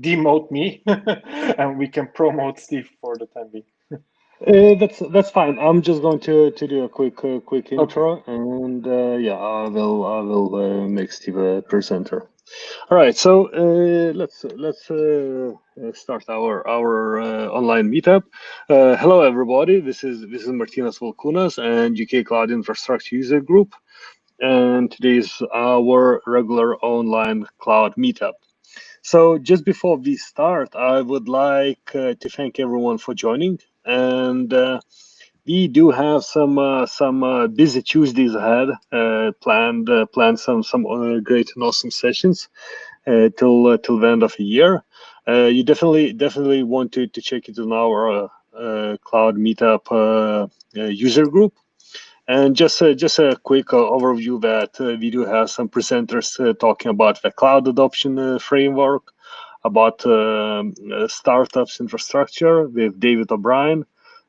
demote me, and we can promote Steve for the time being. That's fine. I'm just going to do a quick intro, and yeah, I will make Steve a presenter. All right, so let's start our online meetup. Hello, everybody. This is Martinas Volkunas and UK Cloud Infrastructure User Group, and today is our regular online cloud meetup. So just before we start, I would like to thank everyone for joining, and we do have some busy Tuesdays ahead. Planned some great and awesome sessions till the end of the year. You definitely want to check it on our cloud meetup user group. And just a quick overview that we do have some presenters talking about the cloud adoption framework, about startups infrastructure with David O'Brien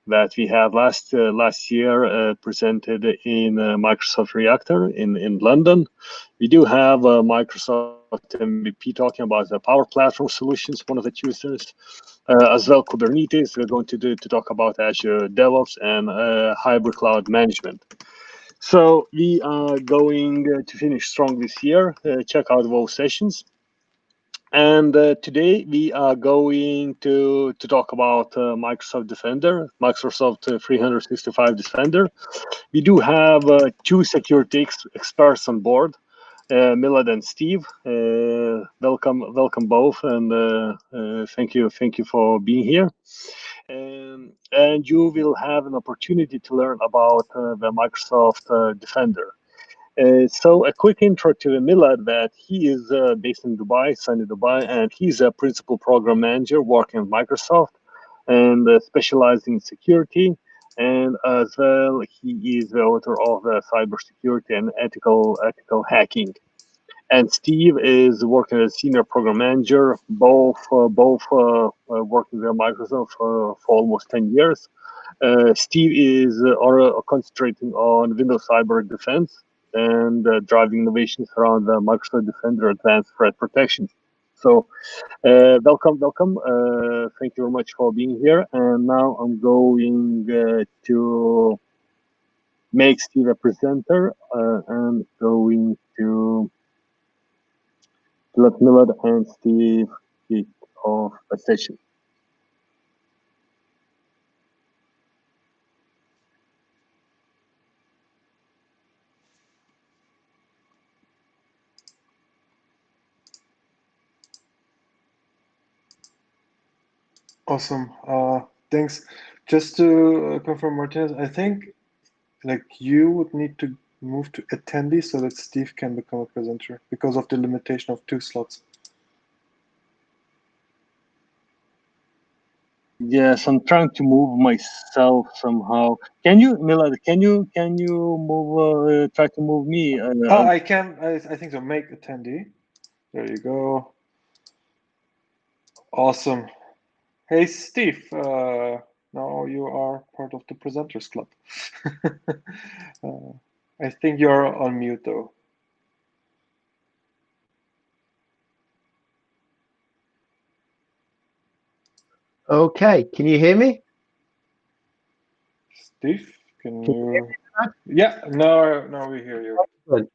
that we had last year presented in Microsoft Reactor in London. We do have Microsoft MVP talking about the Power Platform solutions, one of the Tuesdays. As well, Kubernetes. We're going to talk about Azure DevOps and hybrid cloud management. So we are going to finish strong this year. Check out those sessions. And today we are going to talk about Microsoft Defender, Microsoft 365 Defender. We do have two security experts on board, Milad and Steve. Welcome both, and thank you for being here. And you will have an opportunity to learn about the Microsoft Defender. So a quick intro to Milad, that he is based in Dubai, sunny Dubai, and he's a principal program manager working at Microsoft and specializing in security. And as well, he is the author of Cybersecurity and Ethical Hacking. And Steve is working as senior program manager, both working at Microsoft for almost 10 years. Steve is concentrating on Windows Cyber Defense and driving innovations around the Microsoft Defender Advanced Threat Protection. So welcome. Thank you very much for being here. And now I'm going to make Steve a presenter and going to let Milad and Steve kick off a session. Awesome. Thanks. Just to confirm, Martinez, I think like you would need to move to attendee so that Steve can become a presenter because of the limitation of 2 slots. Yes, I'm trying to move myself somehow. Can you, Milad? Can you move? Try to move me. I can. I think so. Make attendee. There you go. Awesome. Hey, Steve. Now you are part of the presenters club. I think you're on mute though. Okay, can you hear me? Steve, can you? Yeah, now we hear you. Good.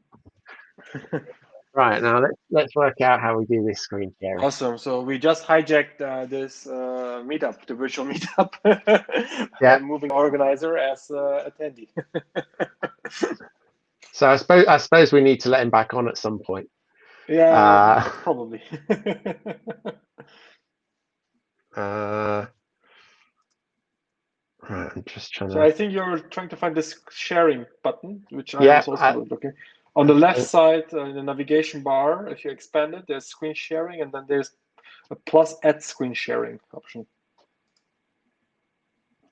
Right, now let's work out how we do this screen sharing. Awesome. So we just hijacked this meetup, the virtual meetup, yeah. and moving organizer as attendee. So I suppose we need to let him back on at some point. Yeah, probably. Right, I'm just trying So to. I think you're trying to find this sharing button, which I was also looking. On the left side in the navigation bar, if you expand it, there's screen sharing, and then there's a plus add screen sharing option.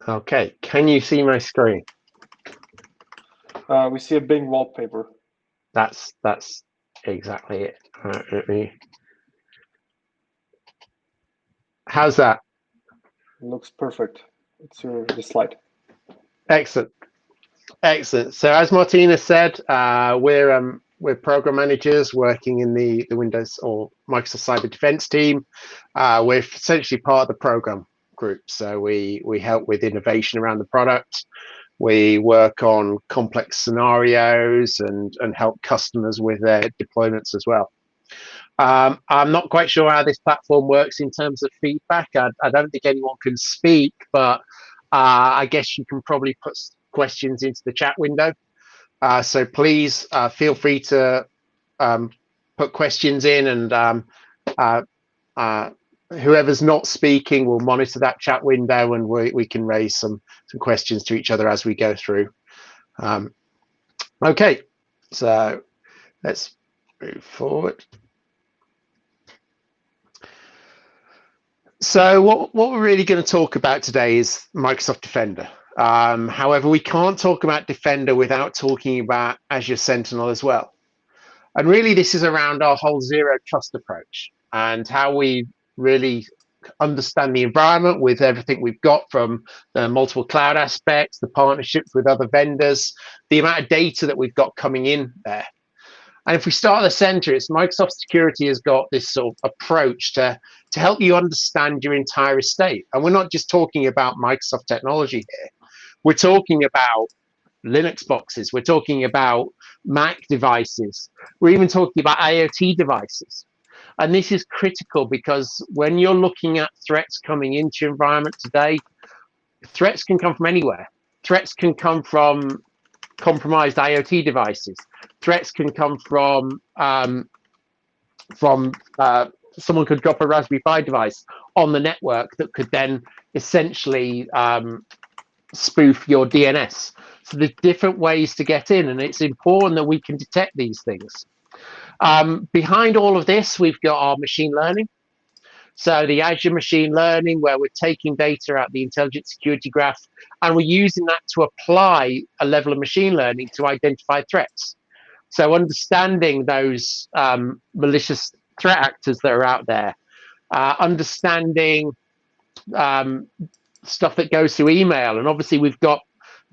Okay, can you see my screen? We see a Bing wallpaper. That's exactly it. Right, how's that? It looks perfect. It's the slide. Excellent. So as Martina said, we're we're program managers working in the Windows or Microsoft Cyber Defense team. We're essentially part of the program group. So we help with innovation around the product. We work on complex scenarios and help customers with their deployments as well. I'm not quite sure how this platform works in terms of feedback. I don't think anyone can speak, but I guess you can probably put questions into the chat window. So please feel free to put questions in, and whoever's not speaking will monitor that chat window, and we can raise some questions to each other as we go through. Okay, so let's move forward. So what we're really going to talk about today is Microsoft Defender. However, we can't talk about Defender without talking about Azure Sentinel as well. And really, this is around our whole zero trust approach and how we really understand the environment with everything we've got, from the multiple cloud aspects, the partnerships with other vendors, the amount of data that we've got coming in there. And if we start at the center, it's Microsoft Security has got this sort of approach to help you understand your entire estate. And we're not just talking about Microsoft technology here. We're talking about Linux boxes. We're talking about Mac devices. We're even talking about IoT devices. And this is critical because when you're looking at threats coming into your environment today, threats can come from anywhere. Threats can come from compromised IoT devices. Threats can come from someone could drop a Raspberry Pi device on the network that could then essentially spoof your DNS. So there's different ways to get in, and it's important that we can detect these things. Behind all of this, we've got our machine learning. So the Azure machine learning, where we're taking data out the intelligent security graph, and we're using that to apply a level of machine learning to identify threats. So understanding those malicious threat actors that are out there, understanding stuff that goes through email. And obviously we've got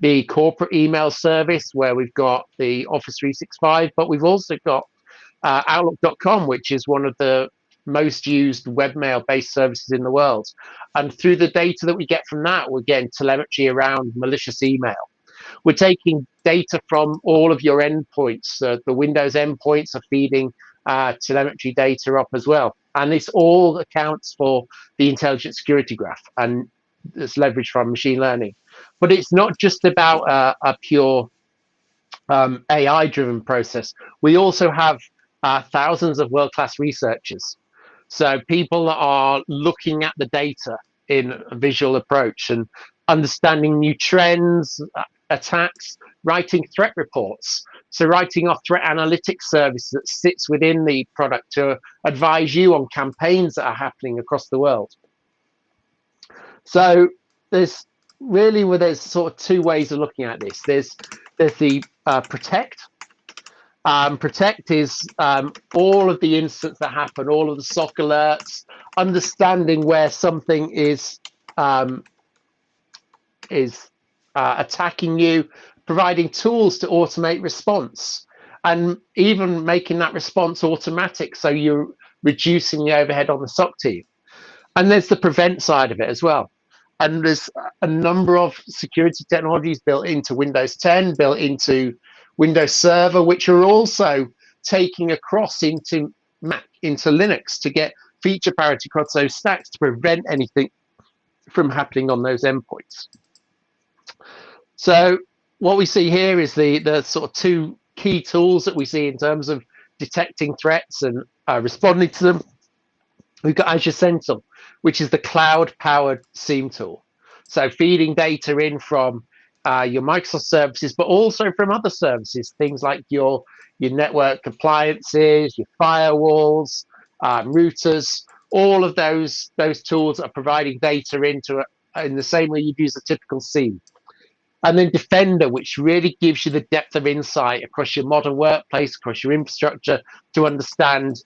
the corporate email service where we've got the Office 365, but we've also got Outlook.com, which is one of the most used webmail based services in the world. And through the data that we get from that, we're getting telemetry around malicious email. We're taking data from all of your endpoints. The Windows endpoints are feeding telemetry data up as well. And this all accounts for the intelligent security graph, and it's leveraged from machine learning. But it's not just about a pure AI driven process. We also have thousands of world-class researchers. So people are looking at the data in a visual approach and understanding new trends, attacks, writing threat reports. So writing our threat analytics service that sits within the product to advise you on campaigns that are happening across the world. So there's sort of two ways of looking at this. There's the protect. Protect is all of the incidents that happen, all of the SOC alerts, understanding where something is attacking you, providing tools to automate response, and even making that response automatic, so you're reducing the overhead on the SOC team. And there's the prevent side of it as well. And there's a number of security technologies built into Windows 10, built into Windows Server, which are also taking across into Mac, into Linux, to get feature parity across those stacks to prevent anything from happening on those endpoints. So what we see here is the sort of two key tools that we see in terms of detecting threats and responding to them. We've got Azure Sentinel, which is the cloud-powered SIEM tool. So feeding data in from your Microsoft services, but also from other services, things like your network appliances, your firewalls, routers, all of those tools are providing data into in the same way you'd use a typical SIEM. And then Defender, which really gives you the depth of insight across your modern workplace, across your infrastructure, to understand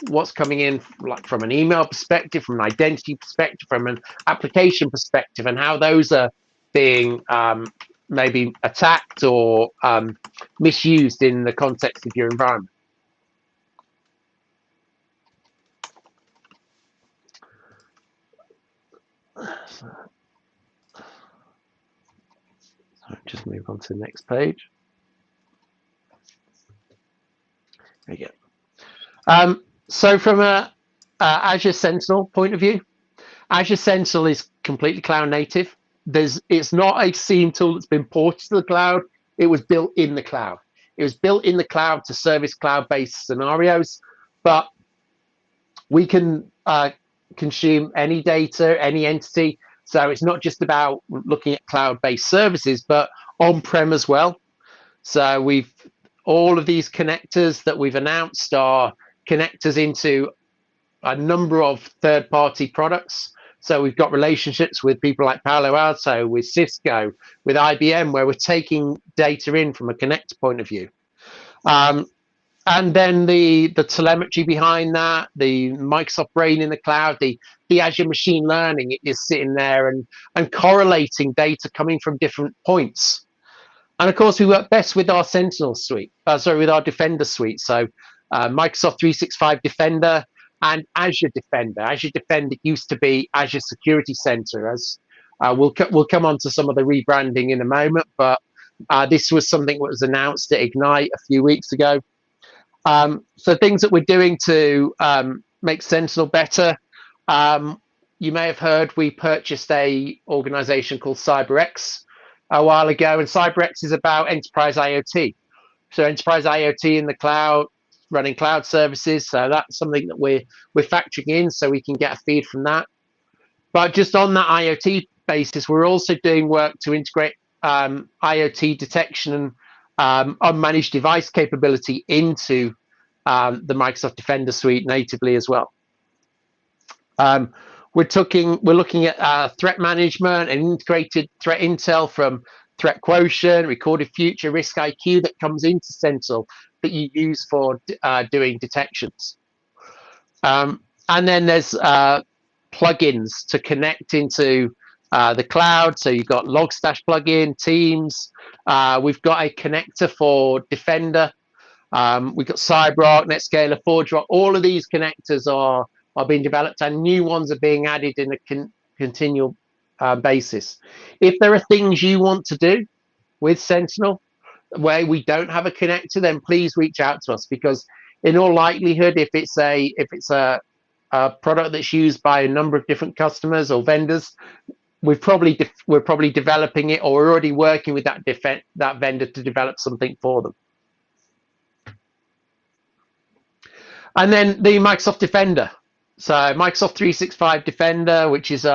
what's coming in, like from an email perspective, from an identity perspective, from an application perspective, and how those are being maybe attacked or misused in the context of your environment. Just move on to the next page. There you go. So from a Azure Sentinel point of view, Azure Sentinel is completely cloud native. It's not a SIEM tool that's been ported to the cloud. It was built in the cloud. It was built in the cloud to service cloud-based scenarios, but we can consume any data, any entity. So it's not just about looking at cloud-based services, but on-prem as well. So all of these connectors that we've announced are connectors into a number of third-party products. So we've got relationships with people like Palo Alto, with Cisco, with IBM, where we're taking data in from a connector point of view. And then the telemetry behind that, the Microsoft Brain in the cloud, the Azure machine learning is sitting there and correlating data coming from different points. And of course, we work best with our Sentinel suite, with our Defender suite. So Microsoft 365 Defender and Azure Defender. Azure Defender used to be Azure Security Center, as we'll come on to some of the rebranding in a moment, but this was something that was announced at Ignite a few weeks ago. So things that we're doing to make Sentinel better. You may have heard we purchased a organization called CyberX a while ago, and CyberX is about enterprise IoT. So enterprise IoT in the cloud, running cloud services. So that's something that we're factoring in, so we can get a feed from that. But just on that IoT basis, we're also doing work to integrate IoT detection and unmanaged device capability into the Microsoft Defender suite natively as well. We're looking at threat management and integrated threat intel from Threat Quotient, Recorded Future, Risk IQ that comes into Sentinel that you use for doing detections. And then there's plugins to connect into the cloud. So you've got Logstash plugin, Teams. We've got a connector for Defender. We've got CyberArk, NetScaler, ForgeRock. All of these connectors are being developed, and new ones are being added in a continual basis. If there are things you want to do with Sentinel where we don't have a connector, then please reach out to us, because in all likelihood, if it's a product that's used by a number of different customers or vendors, we're probably developing it, or we're already working with that vendor to develop something for them. And then the Microsoft Defender. So Microsoft 365 Defender, which is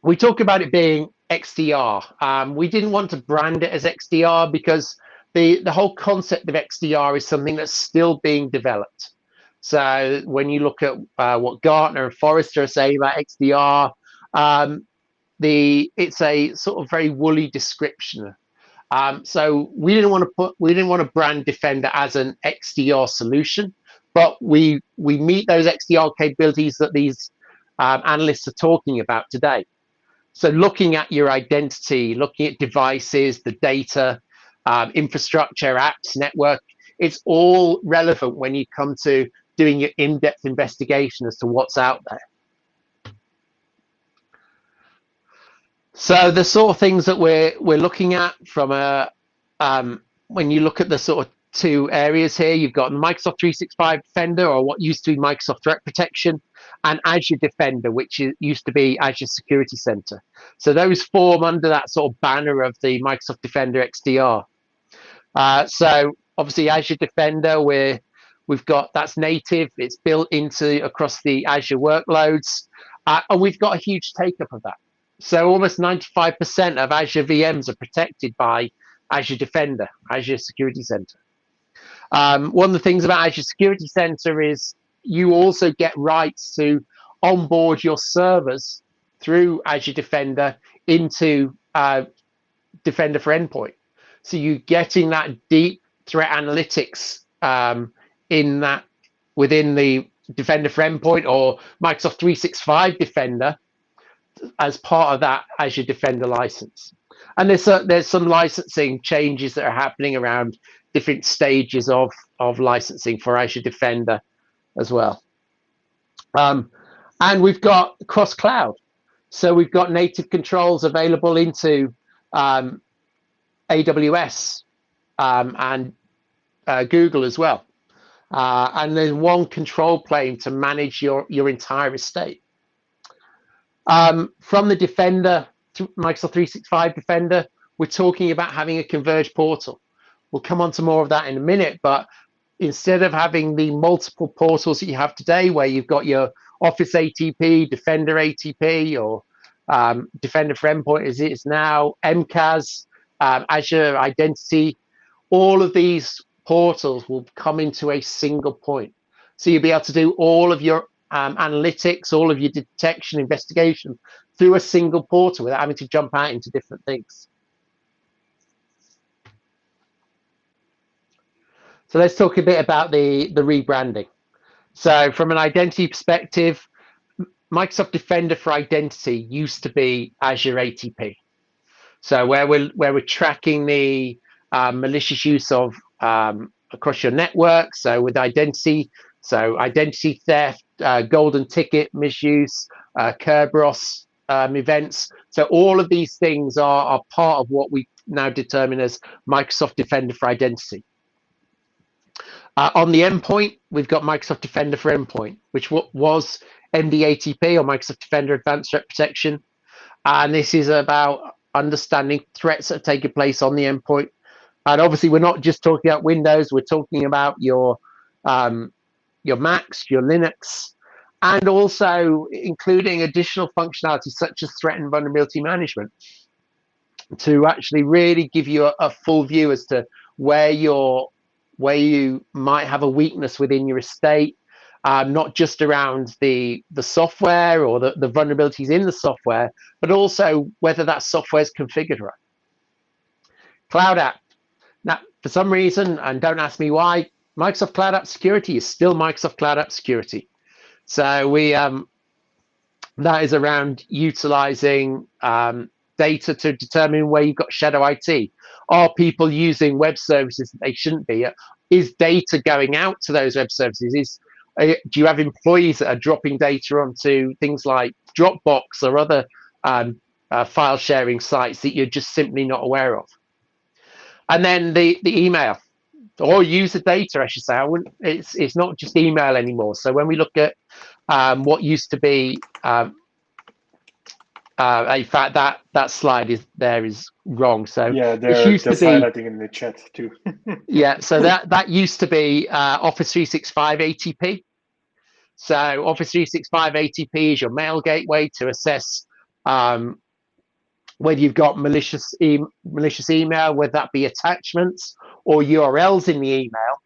we talk about it being XDR. We didn't want to brand it as XDR because the whole concept of XDR is something that's still being developed. So when you look at what Gartner and Forrester are saying about XDR, it's a sort of very woolly description. So we didn't want to brand Defender as an XDR solution, but we meet those XDR capabilities that these analysts are talking about today. So looking at your identity, looking at devices, the data, infrastructure, apps, network, it's all relevant when you come to doing your in-depth investigation as to what's out there. So the sort of things that we're looking at from when you look at the sort of two areas here, you've got Microsoft 365 Defender, or what used to be Microsoft Threat Protection, and Azure Defender, which used to be Azure Security Center. So those form under that sort of banner of the Microsoft Defender XDR. So obviously Azure Defender, we've got that's native, it's built across the Azure workloads, and we've got a huge take-up of that. So almost 95% of Azure VMs are protected by Azure Defender, Azure Security Center. One of the things about Azure Security Center is you also get rights to onboard your servers through Azure Defender into Defender for Endpoint. So you're getting that deep threat analytics within the Defender for Endpoint or Microsoft 365 Defender as part of that Azure Defender license. And there's some licensing changes that are happening around different stages of licensing for Azure Defender as well. And we've got cross-cloud. So we've got native controls available into AWS and Google as well. And there's one control plane to manage your entire estate. From the Defender, Microsoft 365 Defender, we're talking about having a converged portal. We'll come on to more of that in a minute, but instead of having the multiple portals that you have today, where you've got your Office ATP, Defender ATP, or Defender for Endpoint as it is now, MCAS, Azure Identity, all of these portals will come into a single point. So you'll be able to do all of your analytics, all of your detection, investigation through a single portal without having to jump out into different things. So let's talk a bit about the rebranding. So from an identity perspective, Microsoft Defender for Identity used to be Azure ATP. So where we're tracking the malicious use of across your network. So with identity, so identity theft, golden ticket misuse, Kerberos events. So all of these things are part of what we now determine as Microsoft Defender for Identity. On the endpoint, we've got Microsoft Defender for Endpoint, which was MDATP, or Microsoft Defender Advanced Threat Protection. And this is about understanding threats that are taking place on the endpoint. And obviously, we're not just talking about Windows, we're talking about your Macs, your Linux, and also including additional functionality such as threat and vulnerability management to actually really give you a full view as to where you might have a weakness within your estate, not just around the software or the vulnerabilities in the software, but also whether that software is configured right. Cloud App. Now, for some reason, and don't ask me why, Microsoft Cloud App Security is still Microsoft Cloud App Security. So we that is around utilizing data to determine where you've got shadow IT. Are people using web services that they shouldn't be? Is data going out to those web services? Do you have employees that are dropping data onto things like Dropbox or other file sharing sites that you're just simply not aware of? And then the email or user data, I should say. It's not just email anymore. So when we look at what used to be, in fact, that slide is wrong. So yeah, it used to be highlighting in the chat too. yeah, so that used to be Office 365 ATP. So Office 365 ATP is your mail gateway to assess whether you've got malicious email, whether that be attachments or URLs in the email.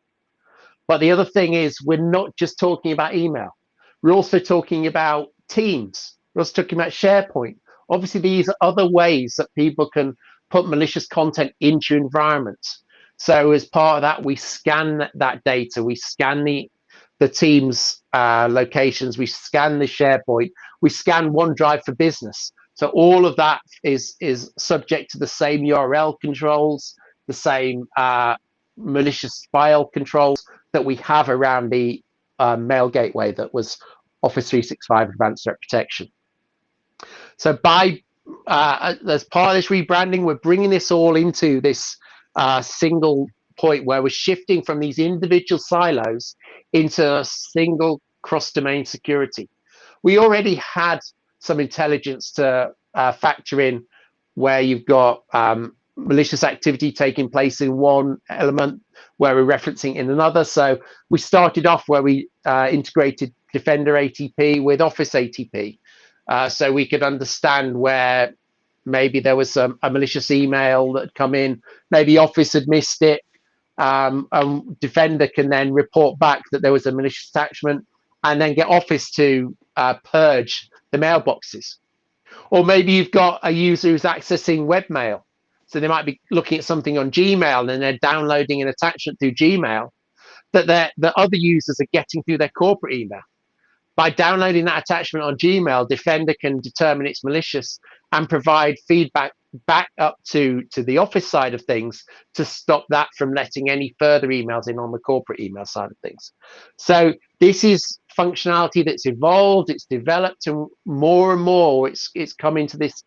But the other thing is, we're not just talking about email. We're also talking about Teams. We're also talking about SharePoint. Obviously, these are other ways that people can put malicious content into your environment. So as part of that, we scan that data. We scan the Teams locations. We scan the SharePoint. We scan OneDrive for Business. So all of that is subject to the same URL controls, the same malicious file controls that we have around the mail gateway that was Office 365 Advanced Threat Protection. So as part of this rebranding, we're bringing this all into this single point where we're shifting from these individual silos into a single cross-domain security. We already had some intelligence to factor in where you've got malicious activity taking place in one element where we're referencing in another. So we started off where we integrated Defender ATP with Office ATP. So we could understand where maybe there was a malicious email that had come in, maybe Office had missed it. Defender can then report back that there was a malicious attachment and then get Office to purge the mailboxes. Or maybe you've got a user who's accessing webmail. So they might be looking at something on Gmail and they're downloading an attachment through Gmail that the other users are getting through their corporate email. By downloading that attachment on Gmail, Defender can determine it's malicious and provide feedback back up to the office side of things to stop that from letting any further emails in on the corporate email side of things. So this is functionality that's evolved, it's developed, and more it's come into this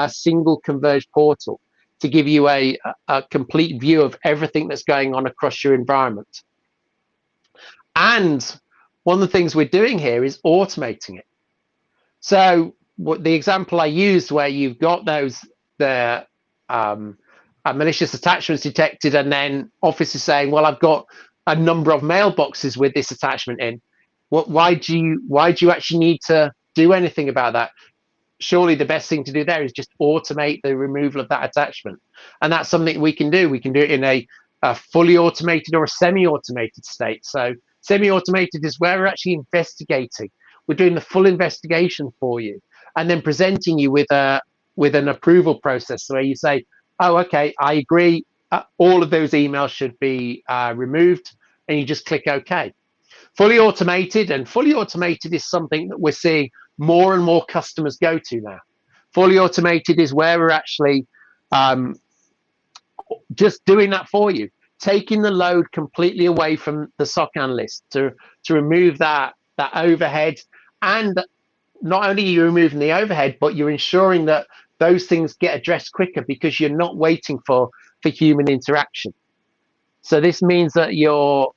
single converged portal to give you a complete view of everything that's going on across your environment. And one of the things we're doing here is automating it. So what the example I used, where you've got the malicious attachments detected, and then Office is saying, well, I've got a number of mailboxes with this attachment in. Why do you actually need to do anything about that? Surely the best thing to do there is just automate the removal of that attachment. And that's something we can do. We can do it in a fully automated or a semi-automated state. So semi-automated is where we're actually investigating. We're doing the full investigation for you, and then presenting you with an approval process where you say, oh, okay, I agree, all of those emails should be removed, and you just click OK. Fully automated is something that we're seeing more and more customers go to now. Fully automated is where we're actually just doing that for you, taking the load completely away from the SOC analyst to remove that overhead. And not only are you removing the overhead, but you're ensuring that those things get addressed quicker because you're not waiting for human interaction. So this means that your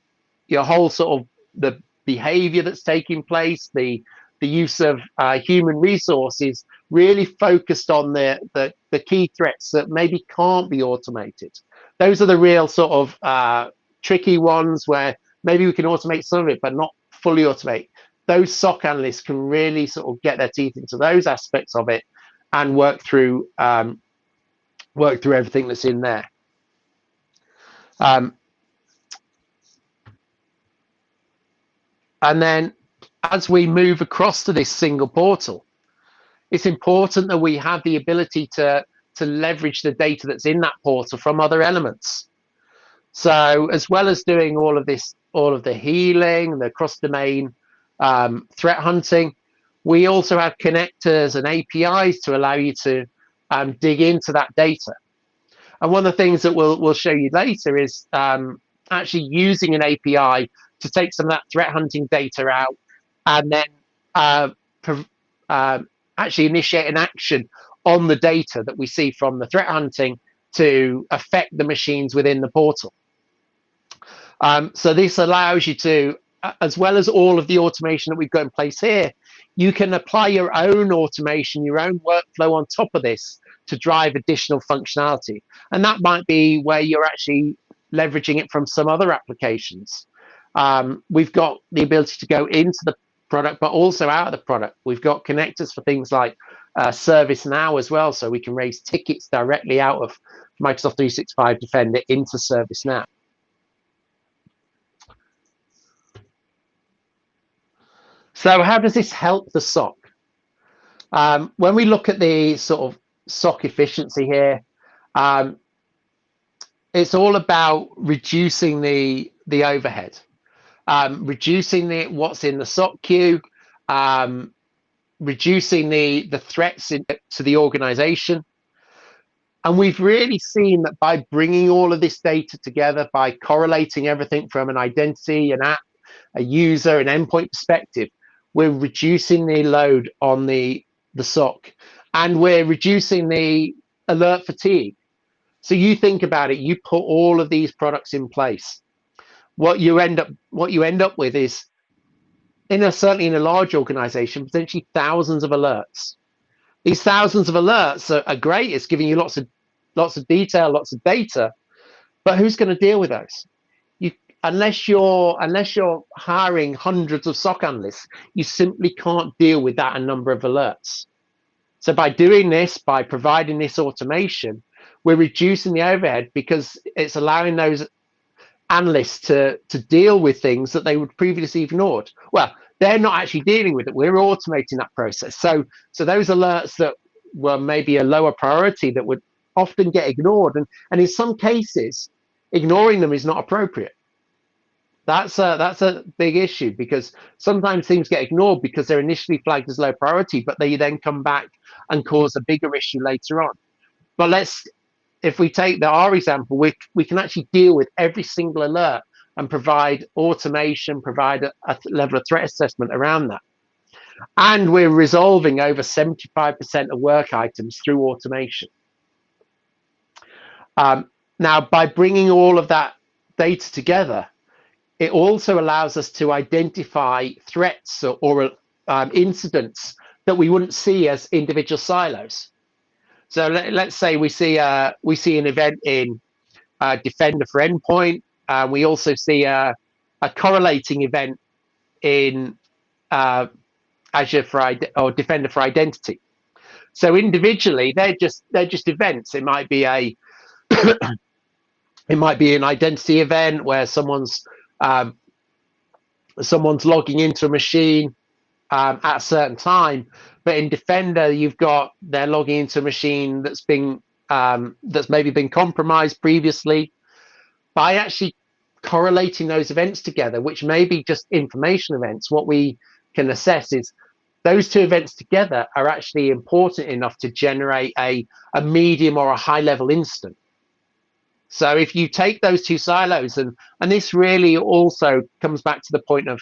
whole sort of the behavior that's taking place, the use of human resources really focused on the key threats that maybe can't be automated. Those are the real sort of tricky ones where maybe we can automate some of it, but not fully automate. Those SOC analysts can really sort of get their teeth into those aspects of it and work through everything that's in there. And then as we move across to this single portal, it's important that we have the ability to leverage the data that's in that portal from other elements. So as well as doing all of the healing, the cross-domain threat hunting, we also have connectors and APIs to allow you to dig into that data. And one of the things that we'll show you later is actually using an API to take some of that threat hunting data out and then actually initiate an action on the data that we see from the threat hunting to affect the machines within the portal. So this allows you to, as well as all of the automation that we've got in place here, you can apply your own automation, your own workflow on top of this to drive additional functionality. And that might be where you're actually leveraging it from some other applications. We've got the ability to go into the product, but also out of the product. We've got connectors for things like ServiceNow as well, so we can raise tickets directly out of Microsoft 365 Defender into ServiceNow. So how does this help the SOC? When we look at the sort of SOC efficiency here, it's all about reducing the overhead, reducing what's in the SOC queue, reducing the threats to the organization. And we've really seen that by bringing all of this data together, by correlating everything from an identity, an app, a user, an endpoint perspective, we're reducing the load on the SOC, and we're reducing the alert fatigue. So you think about it, you put all of these products in place. What you end up with is, certainly in a large organization, potentially thousands of alerts. These thousands of alerts are great. It's giving you lots of detail, lots of data, but who's going to deal with those? Unless you're hiring hundreds of SOC analysts, you simply can't deal with that number of alerts. So by doing this, by providing this automation, we're reducing the overhead because it's allowing those analysts to deal with things that they would previously ignored. Well, they're not actually dealing with it. We're automating that process. So those alerts that were maybe a lower priority that would often get ignored, and in some cases, ignoring them is not appropriate. That's a big issue, because sometimes things get ignored because they're initially flagged as low priority, but they then come back and cause a bigger issue later on. But if we take our example, we can actually deal with every single alert and provide automation, provide a level of threat assessment around that. And we're resolving over 75% of work items through automation. Now, by bringing all of that data together, it also allows us to identify threats or incidents that we wouldn't see as individual silos. So let's say we see an event in Defender for Endpoint. We also see a correlating event in Azure or Defender for Identity. So individually, they're just events. It might be it might be an identity event where someone's logging into a machine at a certain time, but in Defender they're logging into a machine that's maybe been compromised previously. By actually correlating those events together, which may be just information events, what we can assess is those two events together are actually important enough to generate a medium or a high level incident. So if you take those two silos, and this really also comes back to the point of,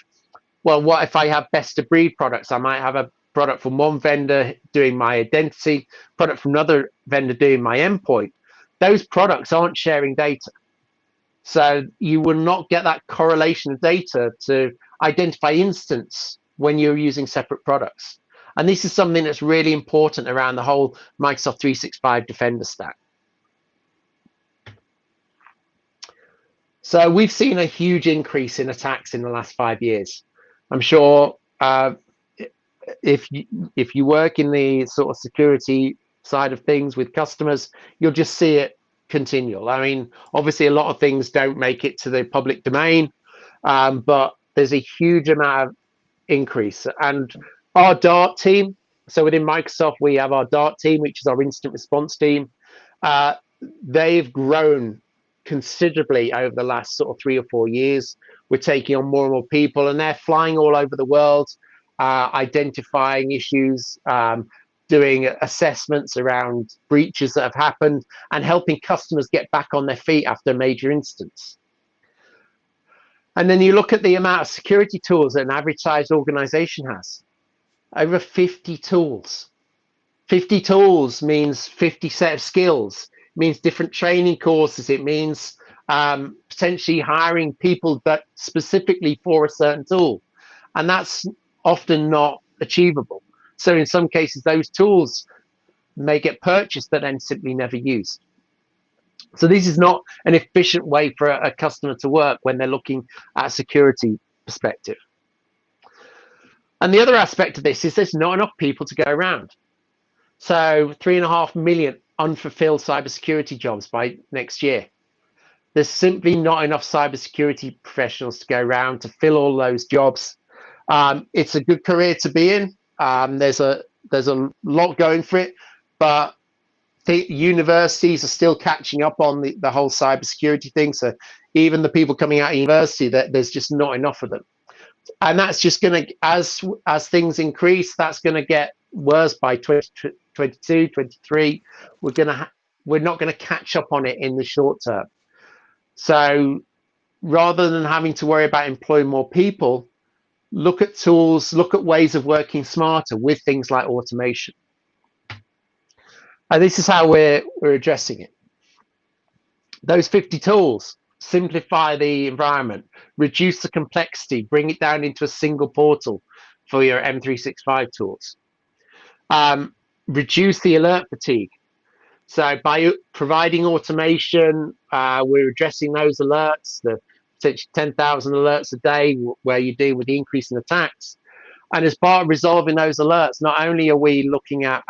well, what if I have best of breed products? I might have a product from one vendor doing my identity, product from another vendor doing my endpoint. Those products aren't sharing data. So you will not get that correlation of data to identify instance when you're using separate products. And this is something that's really important around the whole Microsoft 365 Defender stack. So we've seen a huge increase in attacks in the last 5 years. I'm sure if you work in the sort of security side of things with customers, you'll just see it continual. I mean, obviously a lot of things don't make it to the public domain, but there's a huge amount of increase. And our DART team, so within Microsoft, we have our DART team, which is our incident response team. They've grown considerably over the last sort of 3 or 4 years. We're taking on more and more people, and they're flying all over the world, identifying issues, doing assessments around breaches that have happened, and helping customers get back on their feet after a major instance. And then you look at the amount of security tools that an average sized organization has. Over 50 tools. 50 tools means 50 set of skills. It means different training courses. It means potentially hiring people that specifically for a certain tool. And that's often not achievable. So in some cases, those tools may get purchased but then simply never used. So this is not an efficient way for a customer to work when they're looking at a security perspective. And the other aspect of this is there's not enough people to go around. So 3.5 million unfulfilled cybersecurity jobs by next year. There's simply not enough cybersecurity professionals to go around to fill all those jobs. It's a good career to be in. There's a lot going for it, but the universities are still catching up on the whole cybersecurity thing. So even the people coming out of university, there's just not enough of them. And that's just going to, as things increase, that's going to get worse by 2022, 23. We're not going to catch up on it in the short term. So rather than having to worry about employing more people, look at tools, look at ways of working smarter with things like automation. And this is how we're addressing it. Those 50 tools, simplify the environment, reduce the complexity, bring it down into a single portal for your M365 tools. Reduce the alert fatigue. So by providing automation, we're addressing those alerts, the potentially 10,000 alerts a day where you deal with the increase in attacks. And as part of resolving those alerts, not only are we looking at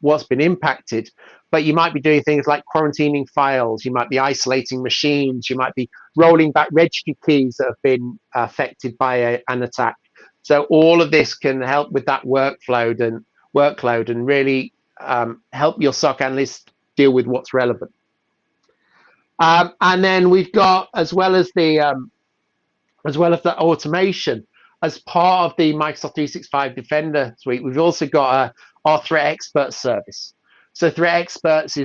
what's been impacted, but you might be doing things like quarantining files, you might be isolating machines, you might be rolling back registry keys that have been affected by an attack. So all of this can help with that workload and really help your SOC analysts deal with what's relevant. And then we've got, as well as the automation, as part of the Microsoft 365 Defender suite, we've also got our threat expert service. So threat experts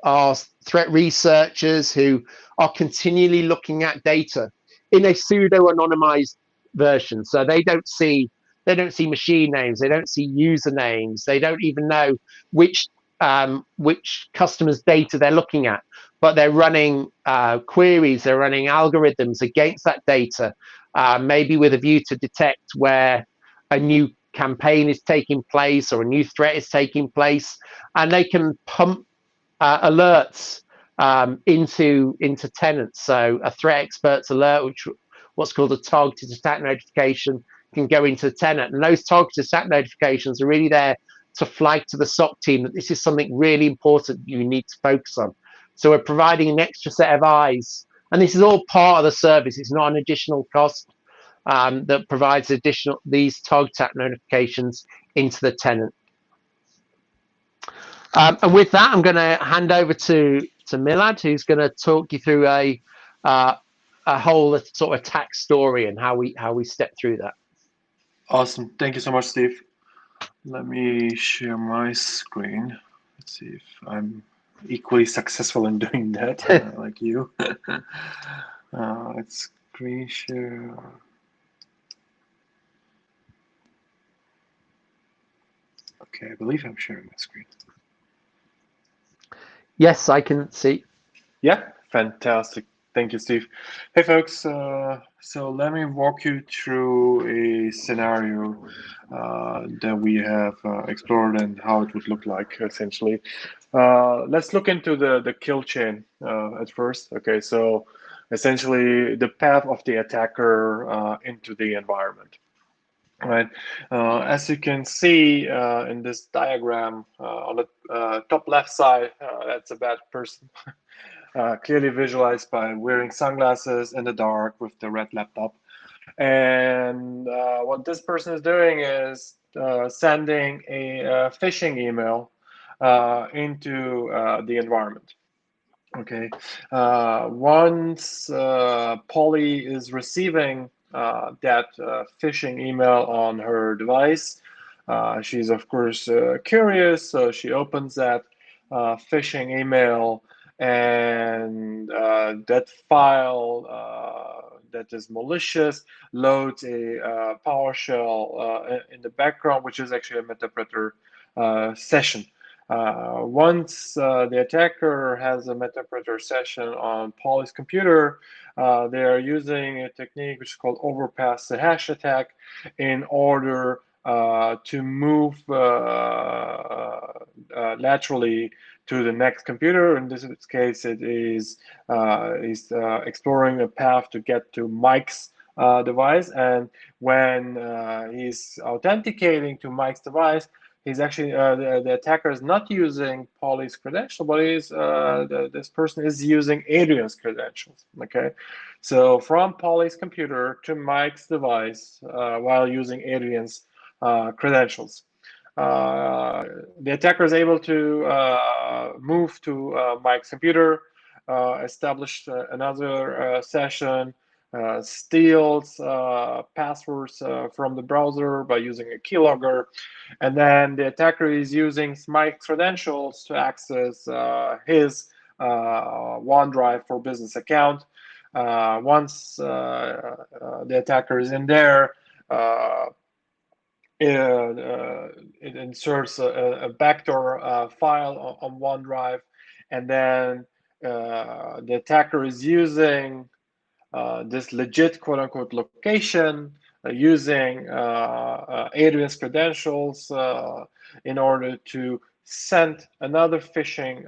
are threat researchers who are continually looking at data in a pseudo-anonymized version. So they don't see machine names, they don't see usernames, they don't even know which customers' data they're looking at, but they're running queries, they're running algorithms against that data, maybe with a view to detect where a new campaign is taking place or a new threat is taking place, and they can pump alerts into tenants. So a threat experts alert, which what's called a targeted attack notification, can go into the tenant, and those targeted attack notifications are really there to flag to the SOC team that this is something really important you need to focus on. So we're providing an extra set of eyes, and this is all part of the service. It's not an additional cost that provides these target attack notifications into the tenant. And with that, I'm going to hand over to Milad, who's going to talk you through a whole sort of attack story and how we step through that. Awesome. Thank you so much, Steve. Let me share my screen. Let's see if I'm equally successful in doing that, like you. Let's screen share. Okay, I believe I'm sharing my screen. Yes, I can see. Yeah, fantastic. Thank you, Steve. Hey, folks. So let me walk you through a scenario that we have explored and how it would look like, essentially. Let's look into the kill chain at first. Okay, so essentially the path of the attacker into the environment. Right. As you can see in this diagram on the top left side, that's a bad person. Clearly visualized by wearing sunglasses in the dark with the red laptop. And what this person is doing is sending a phishing email into the environment. Okay. Once Polly is receiving that phishing email on her device, she's of course curious, so she opens that phishing email, and that file that is malicious loads a PowerShell in the background, which is actually a Metapredator session. Once the attacker has a Metapredator session on Polly's computer, they are using a technique which is called overpass the hash attack in order to move laterally to the next computer. In this case, it is exploring a path to get to Mike's device, and when he's authenticating to Mike's device, he's actually the attacker is not using Polly's credential, but this person is using Adrian's credentials. Okay, so from Polly's computer to Mike's device while using Adrian's credentials. The attacker is able to move to Mike's computer, establish another session, steals passwords from the browser by using a keylogger, and then the attacker is using Mike's credentials to access his OneDrive for Business account. Once the attacker is in there, it inserts a backdoor file on OneDrive, and then the attacker is using this legit quote-unquote location using Adrian's credentials in order to send another phishing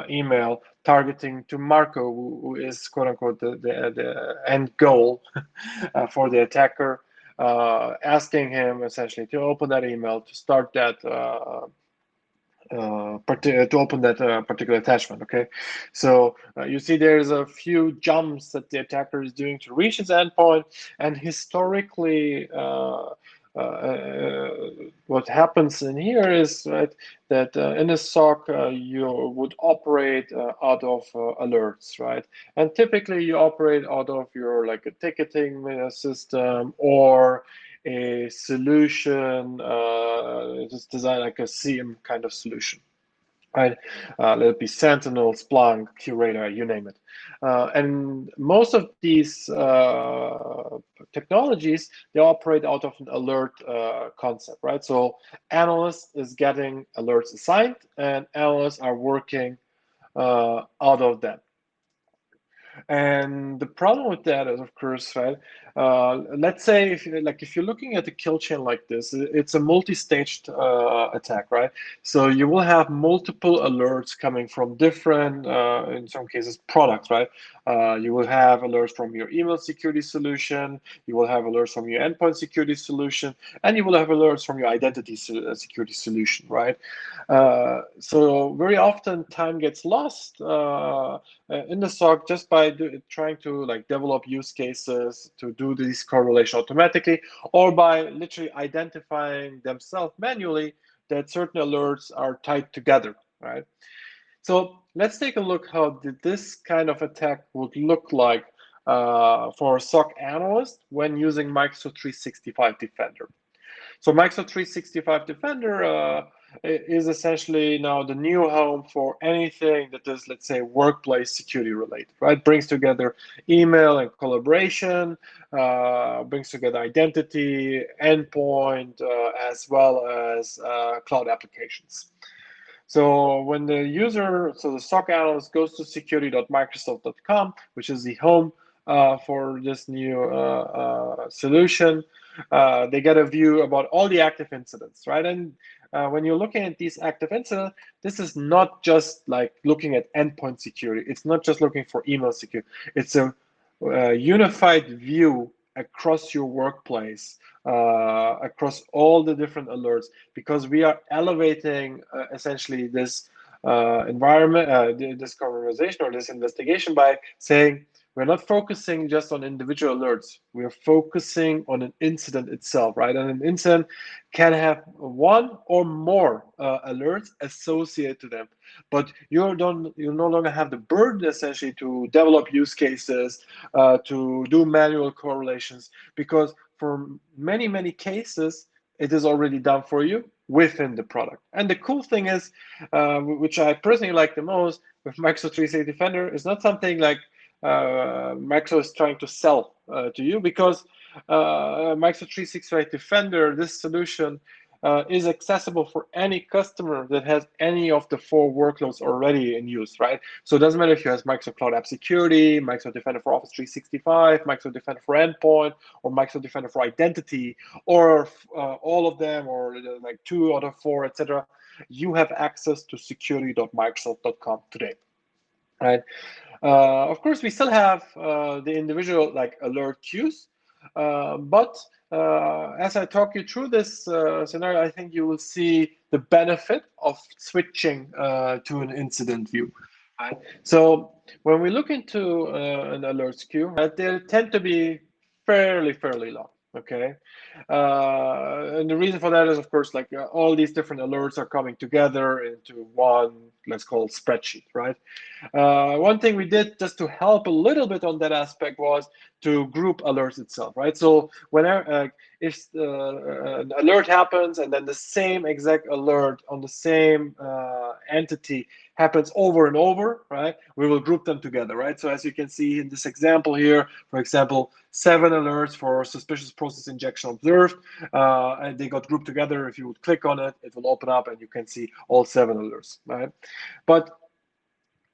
email targeting to Marco, who is quote-unquote the end goal for the attacker, asking him essentially to open that email to start that to open that particular attachment. Okay, so you see there's a few jumps that the attacker is doing to reach its endpoint, and historically what happens in here is that in a SOC you would operate out of alerts, right? And typically you operate out of your like a ticketing system or a solution just designed like a CM kind of solution. right? Let it be Sentinel, Splunk, QRadar, you name it. And most of these technologies, they operate out of an alert concept, right? So analyst is getting alerts assigned, and analysts are working out of them. And the problem with that is, of course, right? Let's say if you're looking at a kill chain like this, it's a multi-staged attack, right? So you will have multiple alerts coming from different, in some cases, products, right? You will have alerts from your email security solution, you will have alerts from your endpoint security solution, and you will have alerts from your identity security solution, right? So very often time gets lost in the SOC just by trying to develop use cases to do this correlation automatically, or by literally identifying themselves manually that certain alerts are tied together, right? So let's take a look how this kind of attack would look like for a SOC analyst when using Microsoft 365 Defender. So Microsoft 365 Defender is essentially now the new home for anything that is, let's say, workplace security related, right? Brings together email and collaboration, brings together identity, endpoint, as well as cloud applications. So when the user, so the SOC analyst goes to security.microsoft.com, which is the home for this new solution, they get a view about all the active incidents, right? And when you're looking at these active incidents, this is not just like looking at endpoint security. It's not just looking for email security. It's a unified view across your workplace, across all the different alerts, because we are elevating essentially this environment, this conversation or this investigation by saying, we're not focusing just on individual alerts. We're focusing on an incident itself, right? And an incident can have one or more alerts associated to them. But you no longer have the burden essentially to develop use cases, to do manual correlations, because for many, many cases, it is already done for you within the product. And the cool thing is, which I personally like the most with Microsoft 365 Defender, is not something like Microsoft is trying to sell to you, because Microsoft 365 Defender, this solution, is accessible for any customer that has any of the 4 workloads already in use, right? So it doesn't matter if you have Microsoft Cloud App Security, Microsoft Defender for Office 365, Microsoft Defender for Endpoint, or Microsoft Defender for Identity, or all of them, or like 2 out of 4, etc. You have access to security.microsoft.com today, right? Of course, we still have the individual alert queues, but as I talk you through this scenario, I think you will see the benefit of switching to an incident view. Right? So when we look into an alerts queue, right, they tend to be fairly long. Okay, and the reason for that is, of course, all these different alerts are coming together into one, let's call it, spreadsheet, right? One thing we did just to help a little bit on that aspect was to group alerts itself, right? So whenever if an alert happens and then the same exact alert on the same entity happens over and over, right? We will group them together, right? So as you can see in this example here, for example, 7 alerts for suspicious process injection observed, and they got grouped together. If you would click on it, it will open up and you can see all 7 alerts, right? But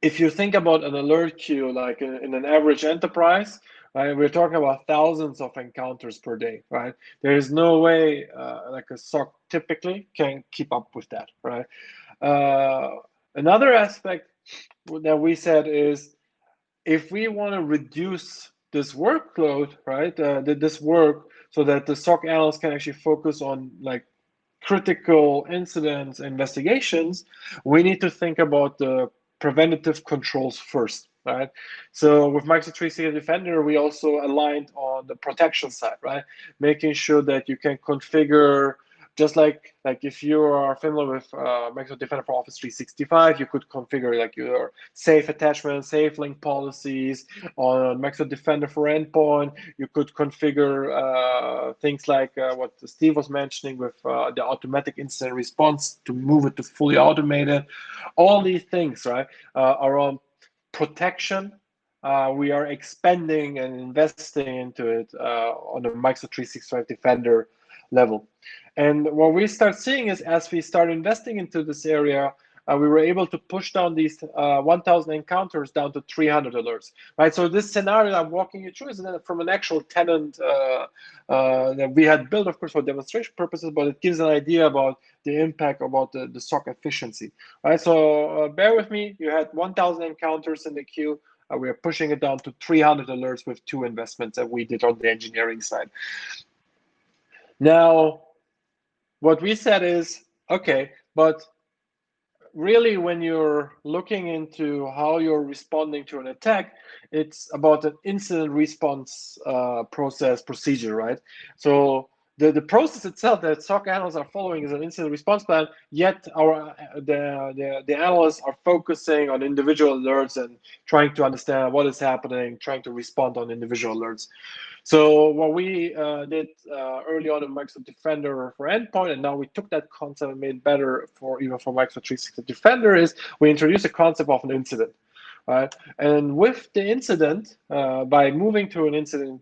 if you think about an alert queue, like in an average enterprise, right, we're talking about thousands of encounters per day, right? There is no way like a SOC typically can keep up with that, right? Another aspect that we said is, if we want to reduce this workload, right, this work, so that the SOC analyst can actually focus on critical incidents, investigations, we need to think about the preventative controls first, right? So with Microsoft 365 Defender, we also aligned on the protection side, right? Making sure that you can configure Just like if you are familiar with Microsoft Defender for Office 365, you could configure like your safe attachment, safe link policies. On Microsoft Defender for Endpoint, you could configure things like what Steve was mentioning with the automatic incident response to move it to fully automated. All these things, right, around protection. We are expanding and investing into it on the Microsoft 365 Defender level. And what we start seeing is as we start investing into this area, we were able to push down these 1,000 encounters down to 300 alerts, right? So this scenario I'm walking you through is from an actual tenant that we had built, of course, for demonstration purposes, but it gives an idea about the impact about the SOC efficiency, right? So bear with me, you had 1,000 encounters in the queue. We are pushing it down to 300 alerts with 2 investments that we did on the engineering side. Now, what we said is, okay, but really when you're looking into how you're responding to an attack, it's about an incident response procedure, right? So the process itself that SOC analysts are following is an incident response plan, yet the analysts are focusing on individual alerts and trying to understand what is happening, trying to respond on individual alerts. So what we did early on in Microsoft Defender for Endpoint, and now we took that concept and made it better for even for Microsoft 365 Defender, is we introduced a concept of an incident. Right? And with the incident, by moving to an incident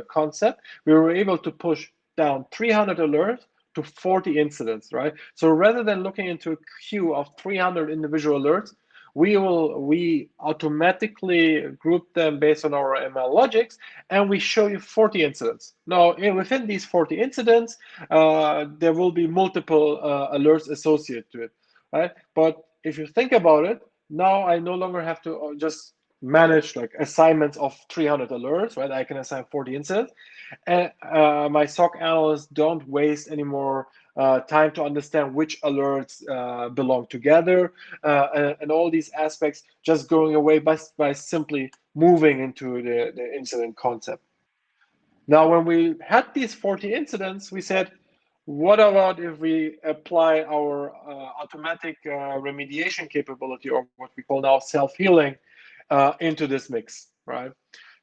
concept, we were able to push down 300 alerts to 40 incidents, right? So rather than looking into a queue of 300 individual alerts, we automatically group them based on our ML logics, and we show you 40 incidents. Now, within these 40 incidents, there will be multiple alerts associated to it, right? But if you think about it, now I no longer have to just manage like assignments of 300 alerts, right? I can assign 40 incidents, and my SOC analysts don't waste any more time to understand which alerts belong together, and all these aspects just going away by simply moving into the incident concept. Now, when we had these 40 incidents, we said, what about if we apply our automatic remediation capability, or what we call now self-healing, into this mix, right?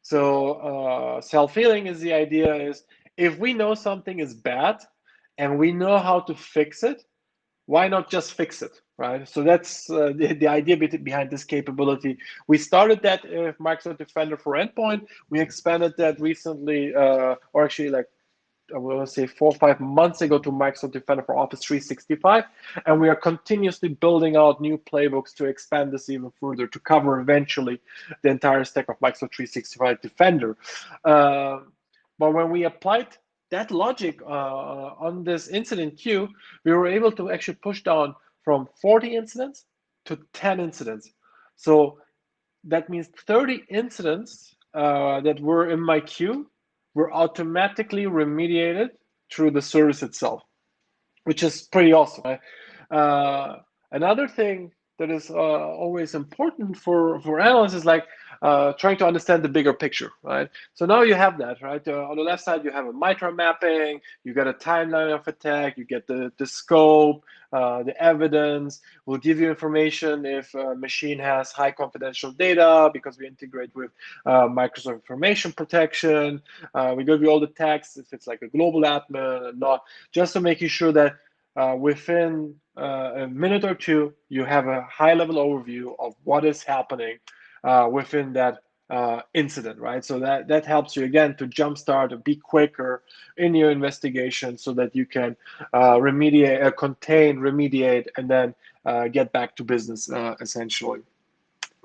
So self-healing is the idea is if we know something is bad and we know how to fix it, why not just fix it, right? So that's the idea behind this capability. We started that with Microsoft Defender for Endpoint. We expanded that recently, or actually like I will say 4 or 5 months ago, to Microsoft Defender for Office 365, and we are continuously building out new playbooks to expand this even further to cover eventually the entire stack of Microsoft 365 Defender. But when we applied that logic on this incident queue, we were able to actually push down from 40 incidents to 10 incidents. So that means 30 incidents that were in my queue were automatically remediated through the service itself, which is pretty awesome. Right? Another thing that is always important for analysts is like trying to understand the bigger picture, right? So now you have that, right? On the left side, you have a MITRE mapping, you get a timeline of attack, you get the scope, the evidence. Will give you information if a machine has high confidential data because we integrate with Microsoft Information Protection. We give you all the tags if it's like a global admin and not, just to making sure that within a minute or two, you have a high-level overview of what is happening within that incident, right? So that helps you, again, to jumpstart and be quicker in your investigation so that you can remediate, contain, remediate, and then get back to business, essentially,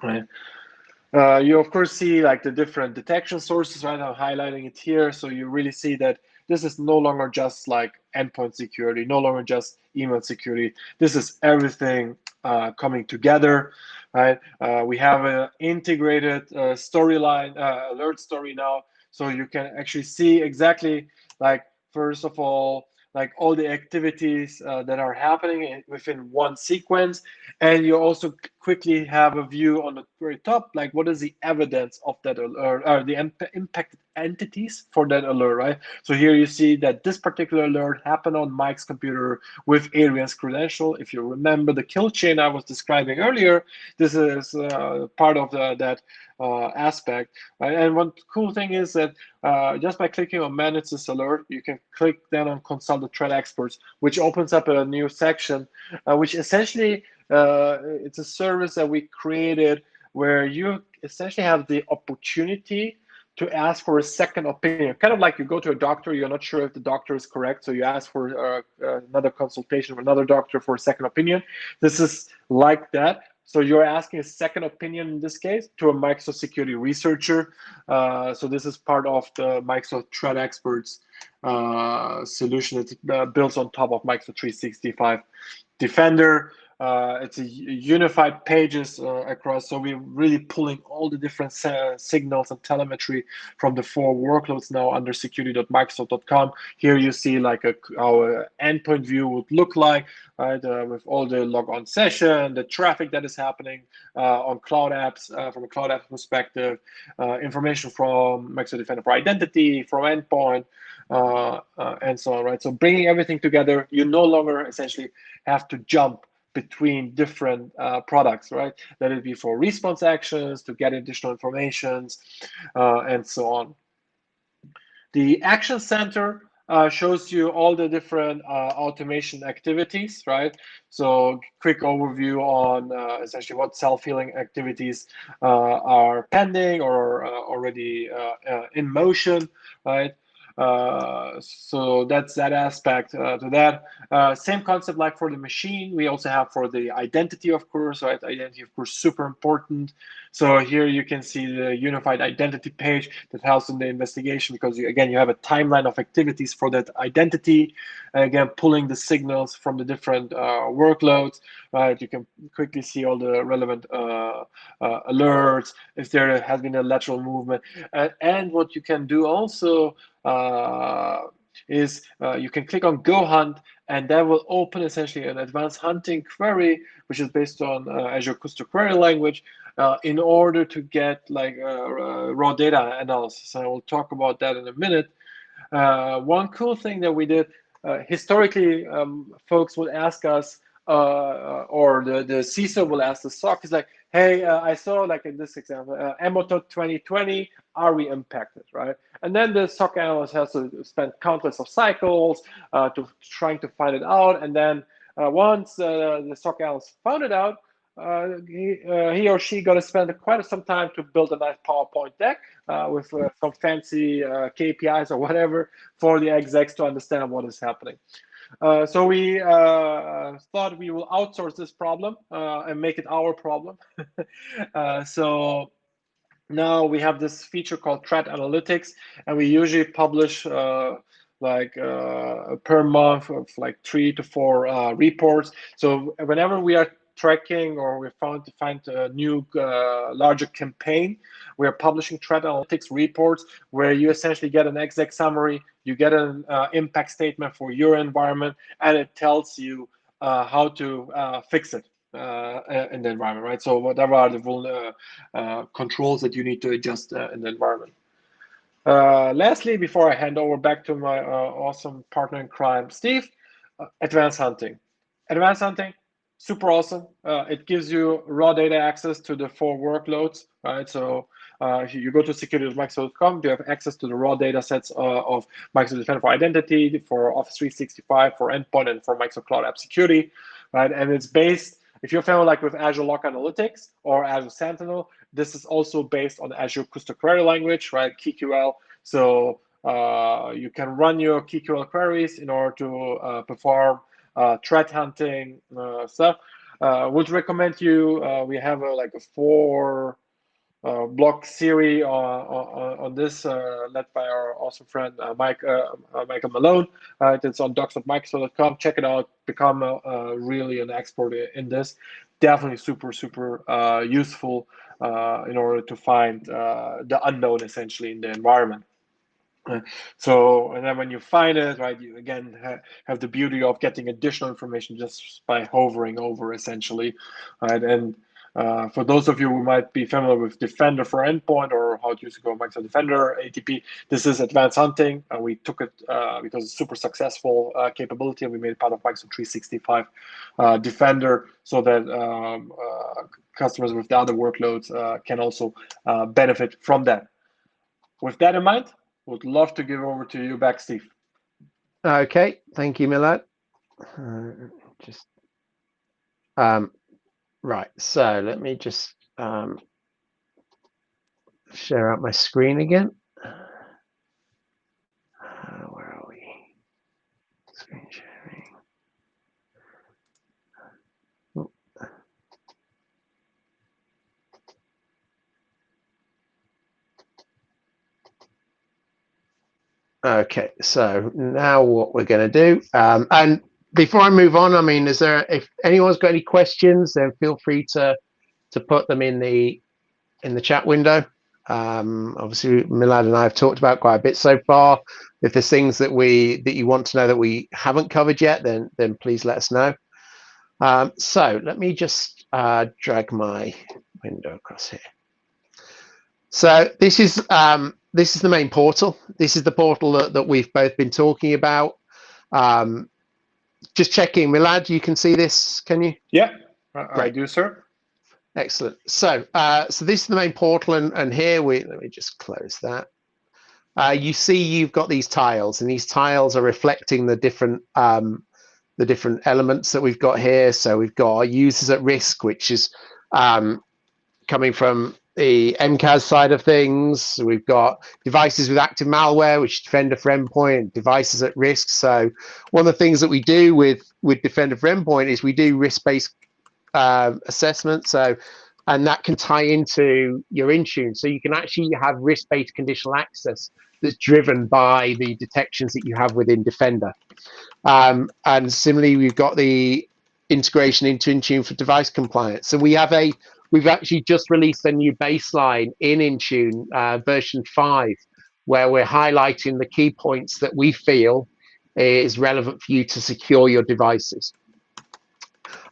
right? You, of course, see like the different detection sources, right? I'm highlighting it here. So you really see that this is no longer just like endpoint security, no longer just email security. This is everything coming together, right? We have an integrated storyline, alert story now. So you can actually see exactly, like, first of all, like all the activities that are happening within one sequence. And you also quickly have a view on the very top, like what is the evidence of that alert, or the impacted entities for that alert, right? So here you see that this particular alert happened on Mike's computer with Adrian's credential. If you remember the kill chain I was describing earlier, this is part of that aspect, right? And one cool thing is that just by clicking on manage this alert, you can click then on consult the threat experts, which opens up a new section, which essentially it's a service that we created where you essentially have the opportunity to ask for a second opinion. Kind of like you go to a doctor, you're not sure if the doctor is correct, so you ask for another consultation with another doctor for a second opinion. This is like that. So you're asking a second opinion in this case to a Microsoft security researcher. So this is part of the Microsoft Threat Experts solution that builds on top of Microsoft 365 Defender. It's a unified pages across, so we're really pulling all the different signals and telemetry from the 4 workloads now under security.microsoft.com. Here you see like our endpoint view would look like, right, with all the log-on session, the traffic that is happening on cloud apps, from a cloud app perspective, information from Microsoft Defender for Identity, from Endpoint, and so on, right? So bringing everything together, you no longer essentially have to jump between different products, right? Let it be for response actions, to get additional informations, and so on. The Action Center shows you all the different automation activities, right? So quick overview on essentially what self-healing activities are pending or already in motion, right? So that's that aspect to that. Same concept like for the machine, we also have for the identity, of course, right? Identity, of course, super important. So here you can see the unified identity page that helps in the investigation because you have a timeline of activities for that identity. Again, pulling the signals from the different workloads, right? You can quickly see all the relevant alerts, if there has been a lateral movement. And what you can do also is you can click on Go Hunt, and that will open essentially an advanced hunting query, which is based on Azure Customer Query language, in order to get like raw data analysis. And I will talk about that in a minute. One cool thing that we did, historically, folks would ask us, or the CISO will ask the SOC, is like, hey, I saw, like in this example, Emoto 2020, are we impacted, right? And then the SOC analyst has to spend countless of cycles to trying to find it out. And then once the SOC analyst found it out, he or she got to spend quite some time to build a nice PowerPoint deck with some fancy KPIs or whatever for the execs to understand what is happening. So we thought we will outsource this problem and make it our problem. So now we have this feature called Threat Analytics, and we usually publish like per month of like 3 to 4 reports. So whenever we are tracking or we found to find a new larger campaign, we are publishing threat analytics reports where you essentially get an exec summary, you get an impact statement for your environment, and it tells you how to fix it in the environment, right? So whatever are the controls that you need to adjust in the environment. Lastly, before I hand over back to my awesome partner in crime, Steve, advanced hunting. Advanced hunting, super awesome. It gives you raw data access to the 4 workloads, right? So you go to security.microsoft.com, you have access to the raw data sets of Microsoft Defender for Identity, for Office 365, for Endpoint, and for Microsoft Cloud App Security, right? And it's based, if you're familiar like with Azure Log Analytics or Azure Sentinel, this is also based on Azure Customer Query language, right? KQL. So you can run your KQL queries in order to perform threat hunting stuff. Would recommend you. We have like a 4 blog series on this, led by our awesome friend Michael Malone. It's on docs.microsoft.com. Check it out. Become really an expert in this. Definitely super useful in order to find the unknown essentially in the environment. So, and then when you find it, right, you again have the beauty of getting additional information just by hovering over, essentially, right? And For those of you who might be familiar with Defender for Endpoint or how to use Microsoft Defender, ATP, this is advanced hunting. And we took it because it's super successful capability, and we made it part of Microsoft 365 Defender so that customers with the other workloads can also benefit from that. With that in mind, would love to give over to you back, Steve. Okay, thank you, Milad. Right, so let me just share out my screen again. Where are we? Screen sharing. Oh. Okay, so now what we're going to do, and before I move on, I mean, if anyone's got any questions, then feel free to put them in the chat window. Obviously, Milad and I have talked about quite a bit so far. If there's things that you want to know that we haven't covered yet, then please let us know. So let me just drag my window across here. So this is the main portal. This is the portal that we've both been talking about. Just checking, Milad, you can see this, can you? Yeah, I do, sir. Excellent. So so this is the main portal, and here let me just close that. You see you've got these tiles, and these tiles are reflecting the different elements that we've got here. So we've got our users at risk, which is coming from the MCAS side of things. We've got devices with active malware, which is Defender for Endpoint, devices at risk. So one of the things that we do with Defender for Endpoint is we do risk-based assessment. So, and that can tie into your Intune. So you can actually have risk-based conditional access that's driven by the detections that you have within Defender. And similarly, we've got the integration into Intune for device compliance. So we've actually just released a new baseline in Intune version 5, where we're highlighting the key points that we feel is relevant for you to secure your devices.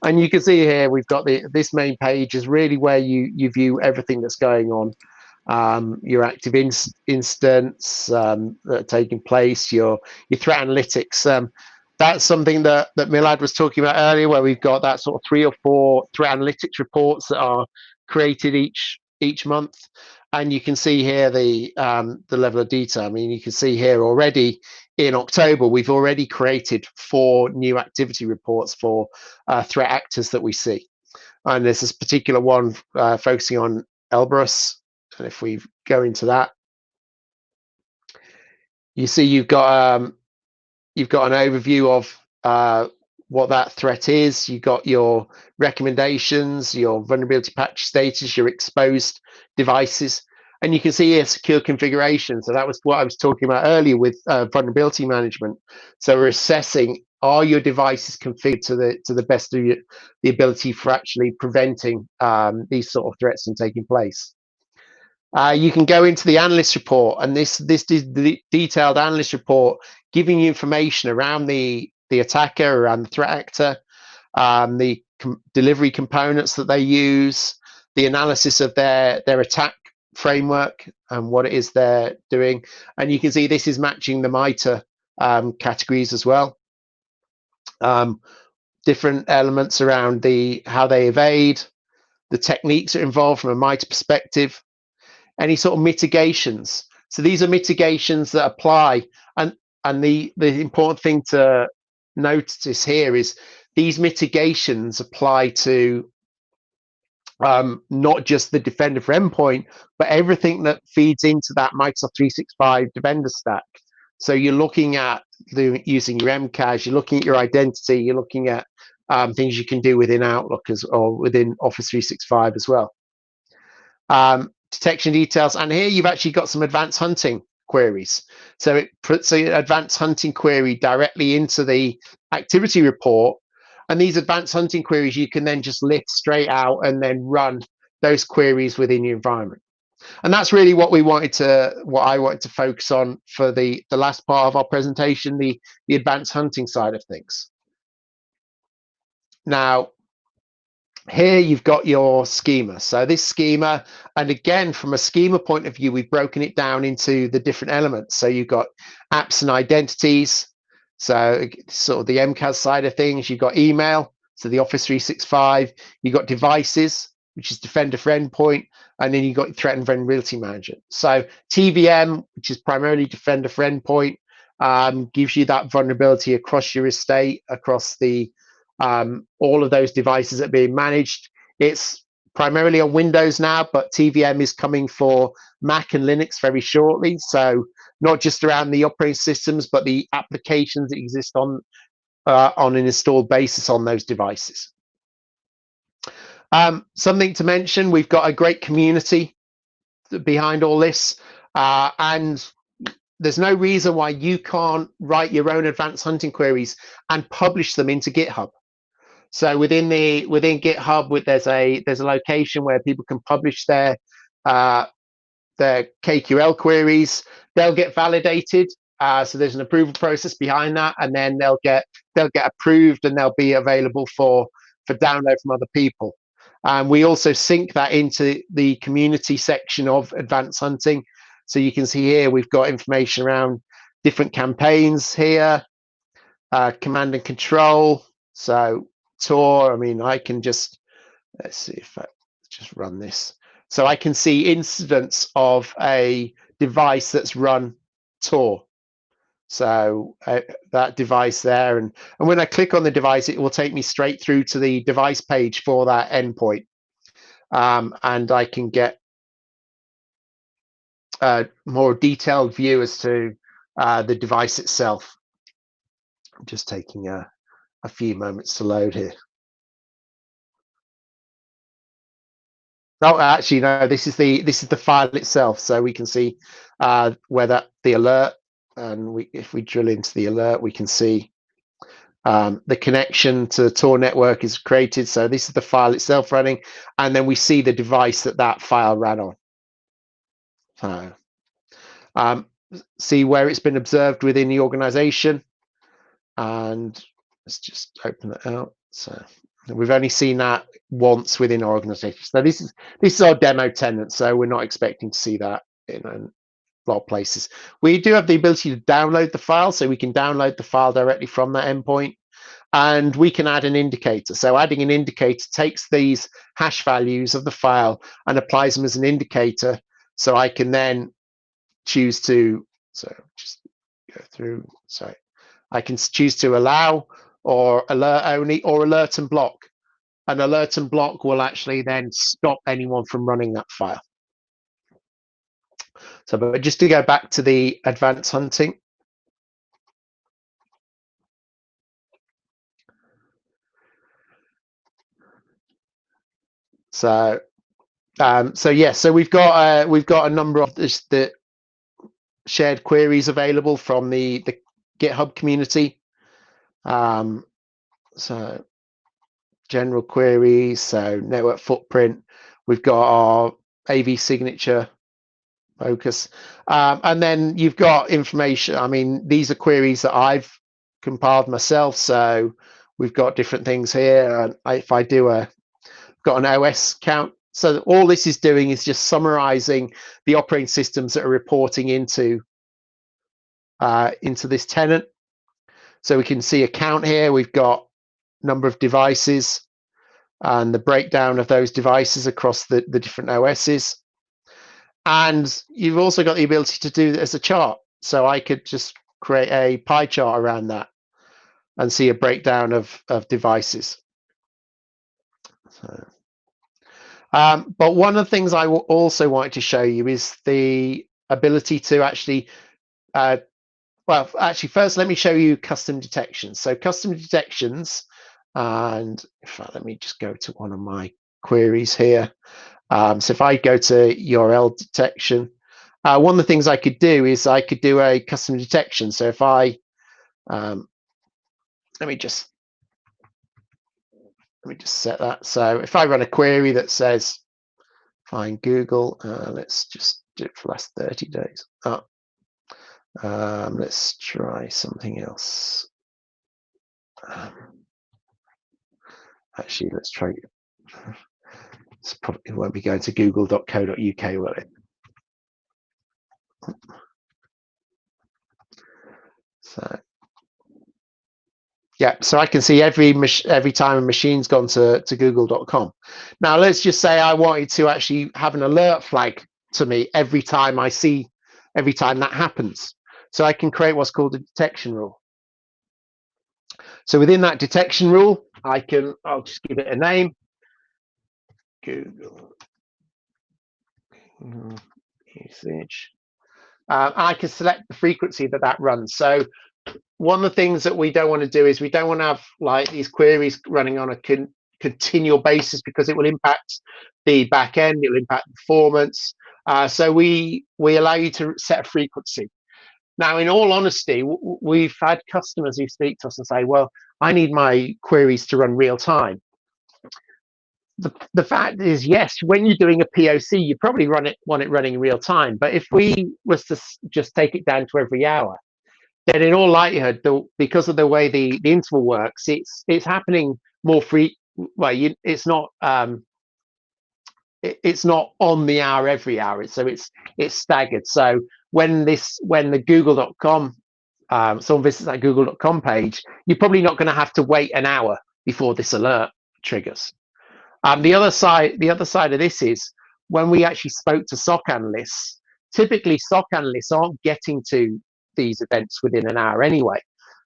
And you can see here we've got this main page is really where you view everything that's going on. Your active incidents that are taking place, your threat analytics. That's something that Milad was talking about earlier, where we've got that sort of 3 or 4 threat analytics reports that are created each month, and you can see here the level of detail. I mean, you can see here already in October we've already created 4 new activity reports for threat actors that we see, and there's this particular one focusing on Elbrus. And if we go into that, you see you've got an overview of what that threat is. You've got your recommendations, your vulnerability patch status, your exposed devices, and you can see here secure configuration. So that was what I was talking about earlier with vulnerability management. So we're assessing, are your devices configured to the best of the ability for actually preventing these sort of threats from taking place. You can go into the analyst report, and this is the detailed analyst report giving you information around the attacker, around the threat actor, the delivery components that they use, the analysis of their attack framework and what it is they're doing. And you can see this is matching the MITRE categories as well. Different elements around how they evade, the techniques that are involved from a MITRE perspective, any sort of mitigations. So these are mitigations that apply, and the important thing to notice here is these mitigations apply to not just the Defender for Endpoint, but everything that feeds into that Microsoft 365 Defender stack. So you're looking at using your MCAS, you're looking at your identity, you're looking at things you can do within Outlook or within Office 365 as well. Detection details, and here you've actually got some advanced hunting queries. So it puts an advanced hunting query directly into the activity report, and these advanced hunting queries you can then just lift straight out and then run those queries within your environment. And that's really what I wanted to focus on for the last part of our presentation, the advanced hunting side of things. Now, here you've got your schema. So this schema, and again, from a schema point of view, we've broken it down into the different elements. So you've got apps and identities. So sort of the MCAS side of things. You've got email, so the Office 365. You've got devices, which is Defender for Endpoint, and then you've got threat and vulnerability management. So TVM, which is primarily Defender for Endpoint, gives you that vulnerability across your estate, across the all of those devices that are being managed. It's primarily on Windows now, but TVM is coming for Mac and Linux very shortly. So not just around the operating systems, but the applications that exist on an installed basis on those devices. Something to mention, we've got a great community behind all this, and there's no reason why you can't write your own advanced hunting queries and publish them into GitHub. So within GitHub, there's a location where people can publish their KQL queries. They'll get validated. So there's an approval process behind that, and then they'll get approved, and they'll be available for download from other people. We also sync that into the community section of Advanced Hunting. So you can see here we've got information around different campaigns here, command and control. So Tor, I mean, I can just, let's see if I just run this. So I can see incidents of a device that's run Tor. So that device there, and when I click on the device, it will take me straight through to the device page for that endpoint, and I can get a more detailed view as to the device itself. I'm just taking a few moments to load here. Oh, actually, no. This is the file itself, so we can see whether the alert, and if we drill into the alert, we can see the connection to the Tor network is created. So this is the file itself running, and then we see the device that file ran on. So see where it's been observed within the organization, and let's just open that out. So we've only seen that once within our organization. So this is our demo tenant, so we're not expecting to see that in a lot of places. We do have the ability to download the file, so we can download the file directly from that endpoint, and we can add an indicator. So adding an indicator takes these hash values of the file and applies them as an indicator, so I can then choose to, so just go through, sorry, I can choose to allow, or alert only, or alert and block. An alert and block will actually then stop anyone from running that file. So, but just to go back to the advanced hunting. So, so we've got a number of the shared queries available from the GitHub community. So general queries, so network footprint. We've got our AV signature focus, and then you've got information. I mean, these are queries that I've compiled myself. So we've got different things here. If I do got an OS count. So all this is doing is just summarizing the operating systems that are reporting into this tenant. So we can see a count here. We've got number of devices and the breakdown of those devices across the different OSs. And you've also got the ability to do it as a chart. So I could just create a pie chart around that and see a breakdown of devices. So, but one of the things I also wanted to show you is the ability to actually, well, actually, first, let me show you custom detections. So custom detections, and in fact, let me just go to one of my queries here. So if I go to URL detection, one of the things I could do is I could do a custom detection. So if I, let me just set that. So if I run a query that says, find Google, let's just do it for the last 30 days. Let's try something else. Actually, let's try It's probably, it won't be going to google.co.uk, will it? So yeah, so I can see every time a machine's gone to google.com. Now let's just say I wanted to actually have an alert flag to me every time that happens. So I can create what's called a detection rule. So within that detection rule, I'll just give it a name. Google usage. I can select the frequency that runs. So one of the things that we don't want to do is we don't want to have like these queries running on a continual basis, because it will impact the back end, it will impact performance. So we allow you to set a frequency. Now, in all honesty, we've had customers who speak to us and say, well, I need my queries to run real time. The fact is, yes, when you're doing a POC, you probably want it running in real time. But if we was to just take it down to every hour, then in all likelihood, because of the way the interval works, it's happening more well, it's not it's not on the hour every hour. So it's staggered. So when the google.com someone visits that google.com page, you're probably not going to have to wait an hour before this alert triggers. The other side of this is when we actually spoke to SOC analysts. Typically, SOC analysts aren't getting to these events within an hour anyway.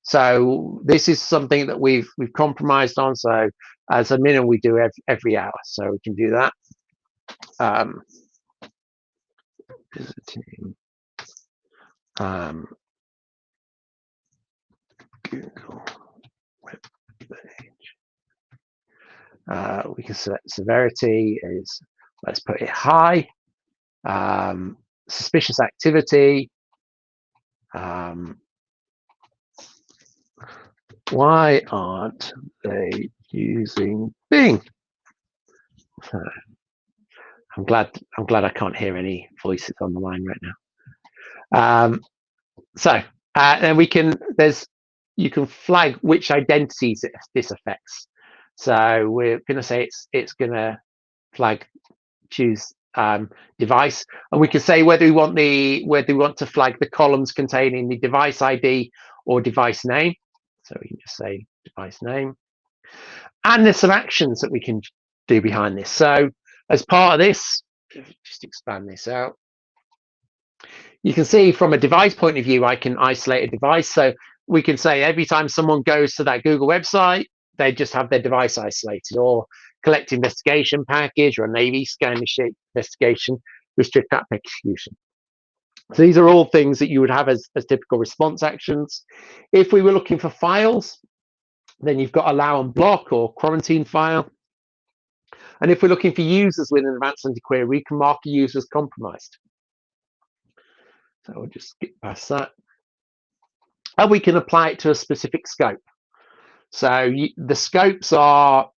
So this is something that we've compromised on. So as a minimum, we do every hour. So we can do that. Visiting Google web page. We can select severity is, let's put it high. Suspicious activity. Why aren't they using Bing? I'm glad I can't hear any voices on the line right now. Then you can flag which identities this affects. So we're going to say it's going to choose device, and we can say whether we want to flag the columns containing the device ID or device name. So we can just say device name, and there's some actions that we can do behind this. So as part of this, just expand this out. You can see from a device point of view, I can isolate a device. So we can say every time someone goes to that Google website, they just have their device isolated, or collect investigation package, or a Navy scan investigation, restrict app execution. So these are all things that you would have as typical response actions. If we were looking for files, then you've got allow and block or quarantine file. And if we're looking for users with an advanced anti-query, we can mark a user as compromised. So we'll just skip past that. And we can apply it to a specific scope. So the scopes are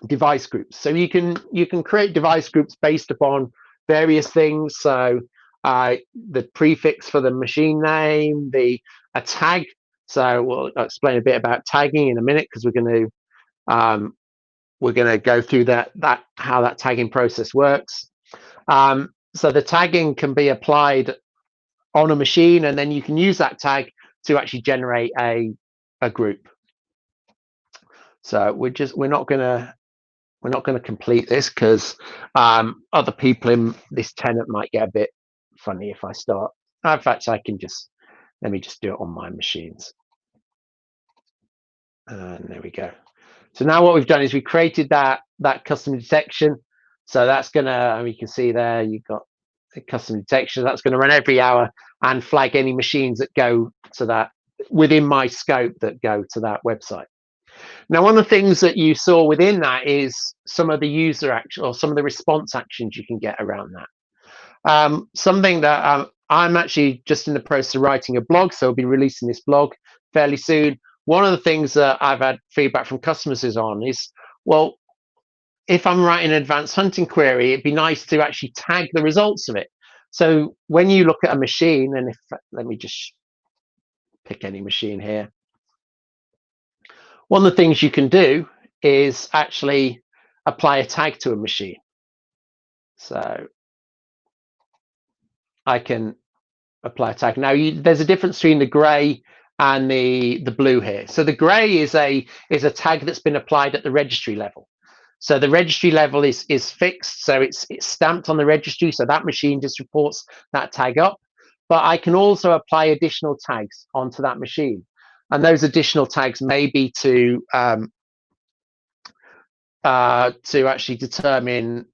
device groups. So you can create device groups based upon various things. So the prefix for the machine name, a tag. So we'll explain a bit about tagging in a minute, because we're going to go through how that tagging process works. So the tagging can be applied on a machine, and then you can use that tag to actually generate a group. So we're not going to complete this, because other people in this tenant might get a bit funny if I start. In fact, let me just do it on my machines. And there we go. So now what we've done is we created that custom detection. So that's gonna, you can see there, you've got the custom detection. That's going to run every hour and flag any machines that go to that within my scope that go to that website. Now, one of the things that you saw within that is some of the user action, or some of the response actions you can get around that. Something that I'm actually just in the process of writing a blog, so I'll be releasing this blog fairly soon. One of the things that I've had feedback from customers is, well, if I'm writing an advanced hunting query, it'd be nice to actually tag the results of it. So when you look at a machine, and let me just pick any machine here. One of the things you can do is actually apply a tag to a machine. So I can apply a tag. Now there's a difference between the gray and the blue here. So the gray is a tag that's been applied at the registry level. So the registry level is fixed, so it's stamped on the registry, so that machine just reports that tag up. But I can also apply additional tags onto that machine, and those additional tags may be to actually determine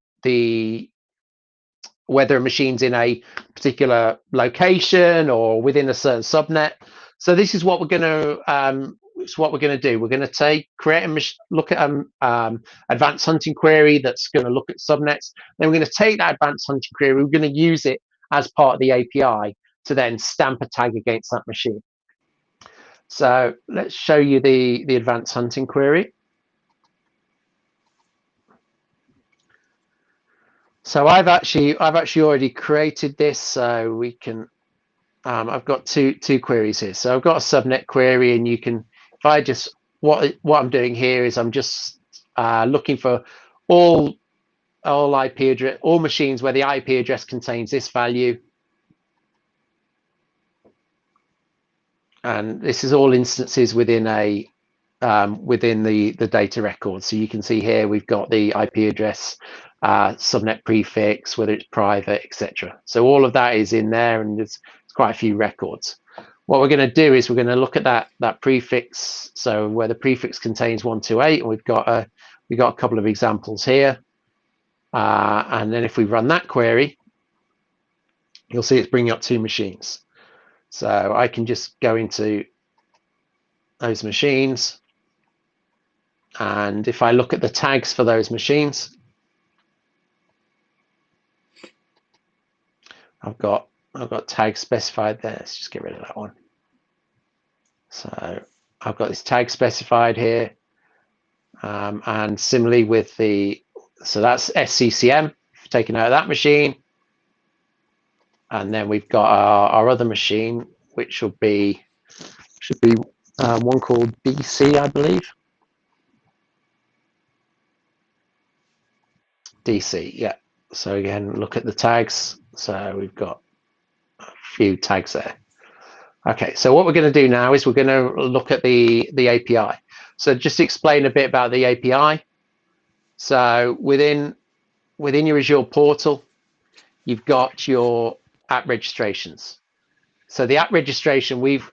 whether a machine's in a particular location or within a certain subnet. So this is what we're going to do. We're going to look at advanced hunting query that's going to look at subnets. Then we're going to take that advanced hunting query. We're going to use it as part of the API to then stamp a tag against that machine. So let's show you the advanced hunting query. So I've actually already created this, so we can. I've got two queries here. So I've got a subnet query, and you can. If I just what I'm doing here is I'm just looking for all IP address, all machines where the IP address contains this value, and this is all instances within a within the data record. So you can see here we've got the IP address, subnet prefix, whether it's private, etc. So all of that is in there, and there's quite a few records. What we're going to do is we're going to look at that prefix. So where the prefix contains 128, and we've got a couple of examples here. And then if we run that query, you'll see it's bringing up two machines. So I can just go into those machines, and if I look at the tags for those machines, I've got tags specified there. Let's just get rid of that one. So I've got this tag specified here, and similarly with so that's SCCM taken out of that machine, and then we've got our other machine, which should be one called DC, I believe. DC, yeah. So again, look at the tags. So we've got a few tags there. Okay, so what we're going to do now is we're going to look at the API. So just explain a bit about the API. So within your Azure portal, you've got your app registrations. So the app registration, we've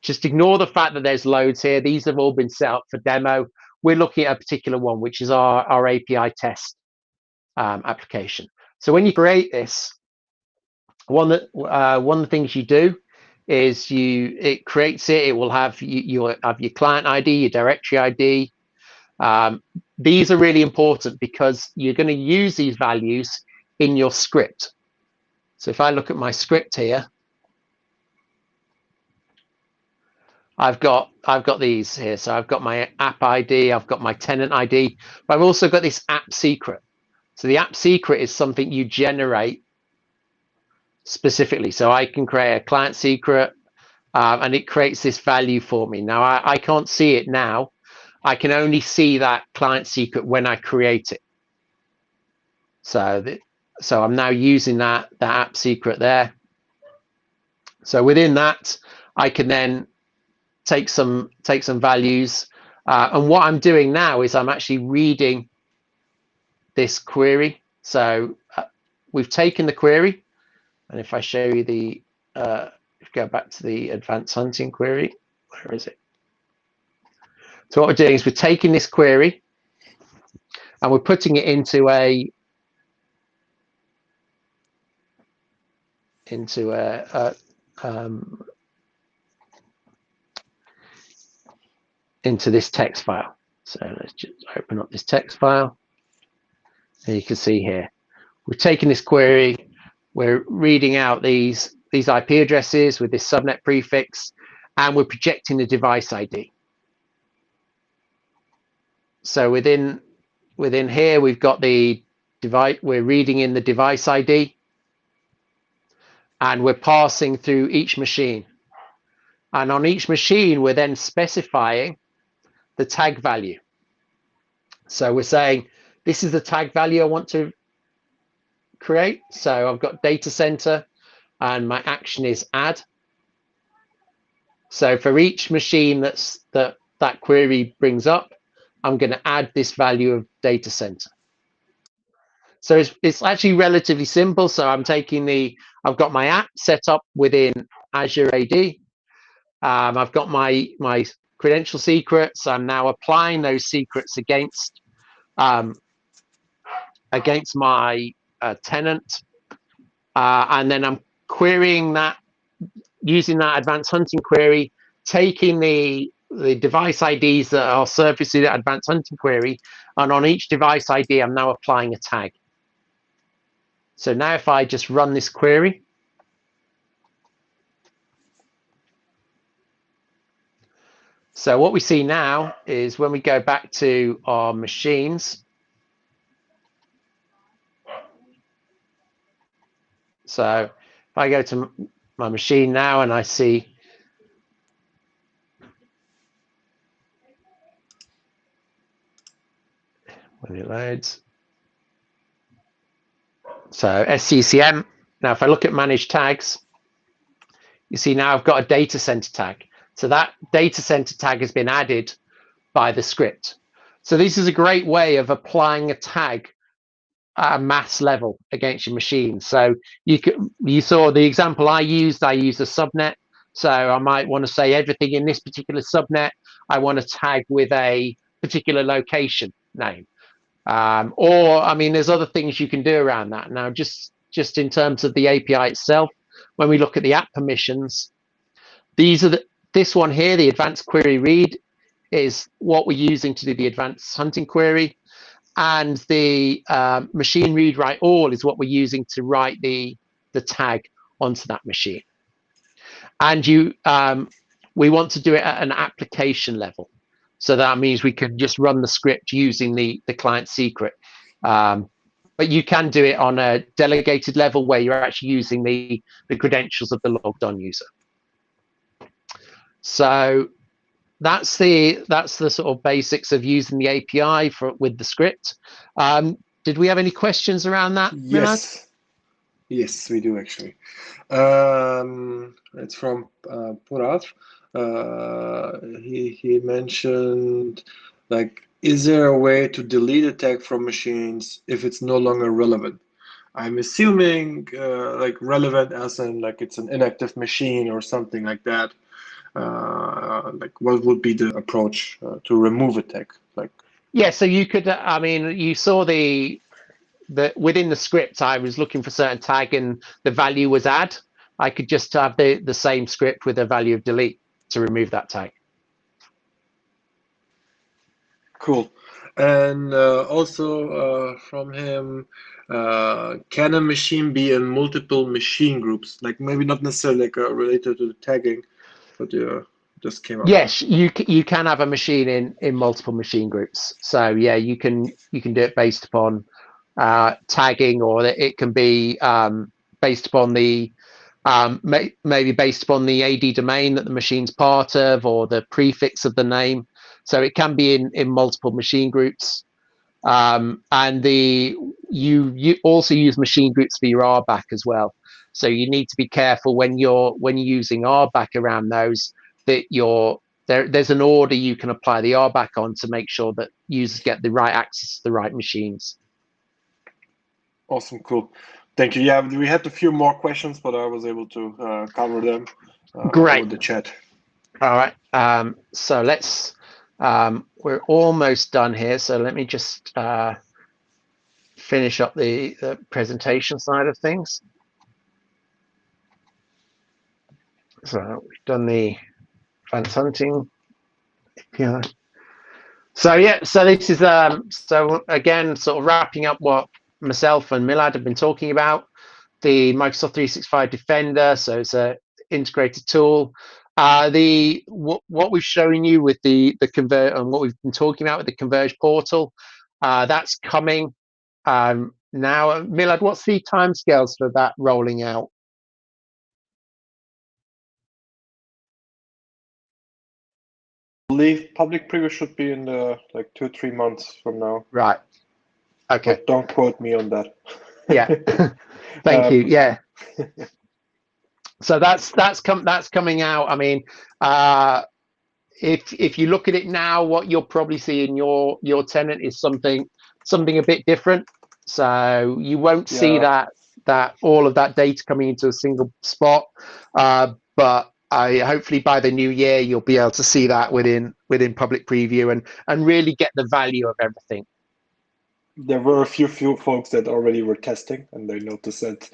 just ignore the fact that there's loads here. These have all been set up for demo. We're looking at a particular one, which is our API test application. So when you create this, one of the things you do is it creates it. It will have your client ID, your directory ID. These are really important because you're going to use these values in your script. So if I look at my script here, I've got these here. So I've got my app ID, I've got my tenant ID, but I've also got this app secret. So the app secret is something you generate specifically. So I can create a client secret, and it creates this value for me. Now I can't see it now. I can only see that client secret when I create it. So I'm now using that app secret there. So within that, I can then take some values, and what I'm doing now is I'm actually reading this query. So we've taken the query, and if I show you the go back to the advanced hunting query, where is it? So what we're doing is we're taking this query and we're putting it into this text file. So let's just open up this text file, and you can see here we're taking this query, we're reading out these IP addresses with this subnet prefix, and we're projecting the device ID. So within here we've got the device, we're reading in the device ID, and we're passing through each machine, and on each machine we're then specifying the tag value. So we're saying this is the tag value I want to create. So I've got data center and my action is add. So for each machine that query brings up, I'm going to add this value of data center. So it's actually relatively simple. So I've got my app set up within Azure AD. I've got my credential secrets. I'm now applying those secrets against my tenant, and then I'm querying that using that advanced hunting query, taking the device IDs that are surfaced through that advanced hunting query, and on each device ID, I'm now applying a tag. So now if I just run this query, so what we see now is when we go back to our machines, so if I go to my machine now and I see when it loads, so SCCM. Now, if I look at managed tags, you see now I've got a data center tag. So that data center tag has been added by the script. So this is a great way of applying a tag at a mass level against your machine. So you saw the example I used a subnet. So I might want to say everything in this particular subnet, I want to tag with a particular location name. Or, I mean, there's other things you can do around that. Now, just in terms of the API itself, when we look at the app permissions, this one here, the advanced query read, is what we're using to do the advanced hunting query. And the machine read write all is what we're using to write the tag onto that machine. And we want to do it at an application level. So that means we can just run the script using the client secret. But you can do it on a delegated level where you're actually using the credentials of the logged on user. So that's the sort of basics of using the API with the script. Did we have any questions around that, Milad? Yes, we do actually. It's from Purat. He mentioned, like, is there a way to delete a tag from machines if it's no longer relevant? I'm assuming like relevant as in like it's an inactive machine or something like that. Like, what would be the approach to remove a tag? Like, yeah, so you could. I mean, you saw within the script, I was looking for certain tag and the value was add. I could just have the same script with a value of delete to remove that tag. Cool. And also from him, can a machine be in multiple machine groups? Like maybe not necessarily like related to the tagging, but just came up. Yes, you can have a machine in multiple machine groups. So yeah, you can do it based upon tagging, or it can be based upon the maybe based upon the AD domain that the machine's part of, or the prefix of the name. So it can be in multiple machine groups. And you also use machine groups for your RBAC as well. So you need to be careful when you're using RBAC around those, that there's an order you can apply the RBAC on to make sure that users get the right access to the right machines. Awesome, cool. Thank you. Yeah, we had a few more questions, but I was able to cover them with the chat. All right. So let's, we're almost done here. So let me just finish up the presentation side of things. So we've done the advanced hunting. Yeah. So yeah, so this is so again, sort of wrapping up what myself and Milad have been talking about, the Microsoft 365 Defender. So it's a integrated tool. What we've shown you with the convert and what we've been talking about with the Converge portal, that's coming now. Milad, what's the timescales for that rolling out? I believe public preview should be in the like 2-3 months from now. Right. Okay. But don't quote me on that. Yeah. Thank you. Yeah. So that's coming out. I mean, if you look at it now, what you'll probably see in your tenant is something a bit different. So you won't see that all of that data coming into a single spot, but hopefully by the new year you'll be able to see that within public preview and really get the value of everything. There were a few folks that already were testing, and they noticed that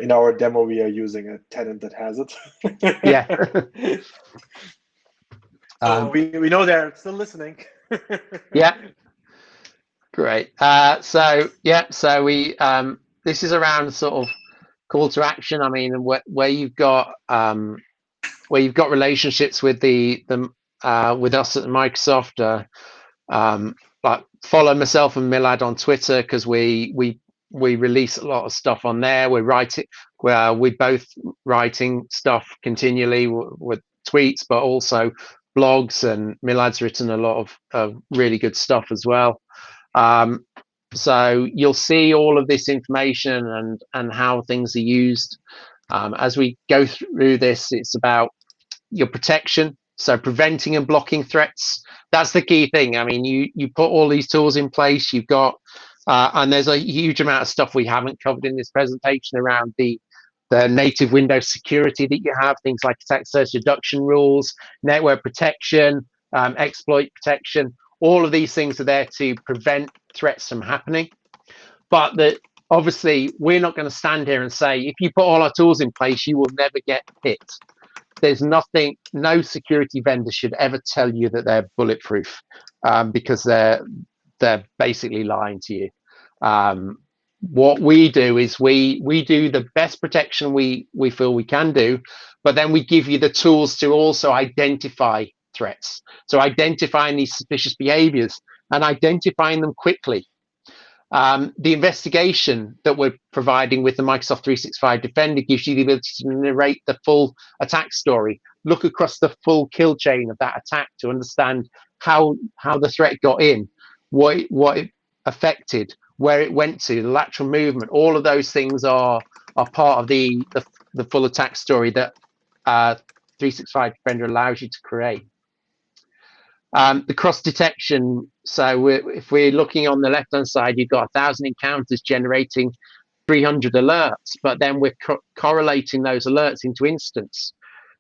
in our demo we are using a tenant that has it. Yeah. So we know they're still listening. Yeah. Great. So we this is around sort of call to action. I mean, where you've got relationships with with us at Microsoft. Like follow myself and Milad on Twitter, because we release a lot of stuff on there. We're both writing stuff continually with tweets, but also blogs, and Milad's written a lot of really good stuff as well. So you'll see all of this information and how things are used. As we go through this, it's about your protection, so preventing and blocking threats. That's the key thing. I mean, you put all these tools in place, you've got and there's a huge amount of stuff we haven't covered in this presentation around the native Windows security that you have, things like attack surface reduction rules, network protection, exploit protection. All of these things are there to prevent threats from happening. But obviously we're not going to stand here and say, if you put all our tools in place, you will never get hit. There's nothing, no security vendor should ever tell you that they're bulletproof, because they're basically lying to you. What we do is we do the best protection we feel we can do, but then we give you the tools to also identify threats. So identifying these suspicious behaviors and identifying them quickly. The investigation that we're providing with the Microsoft 365 Defender gives you the ability to narrate the full attack story, look across the full kill chain of that attack to understand how the threat got in, what it affected, where it went to, the lateral movement. All of those things are part of the full attack story that 365 Defender allows you to create. The cross detection. So if we're looking on the left hand side, you've got 1,000 encounters generating 300 alerts, but then we're correlating those alerts into instance.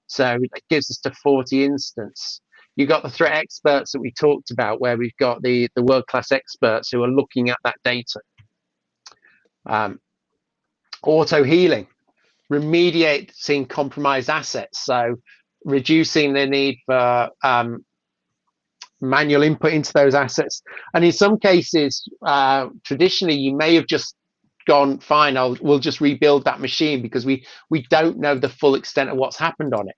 So it gives us to 40 instance. You've got the threat experts that we talked about, where we've got the world-class experts who are looking at that data. Auto healing, remediating compromised assets. So reducing the need for manual input into those assets. And in some cases, traditionally, you may have just gone, fine, we'll just rebuild that machine because we don't know the full extent of what's happened on it.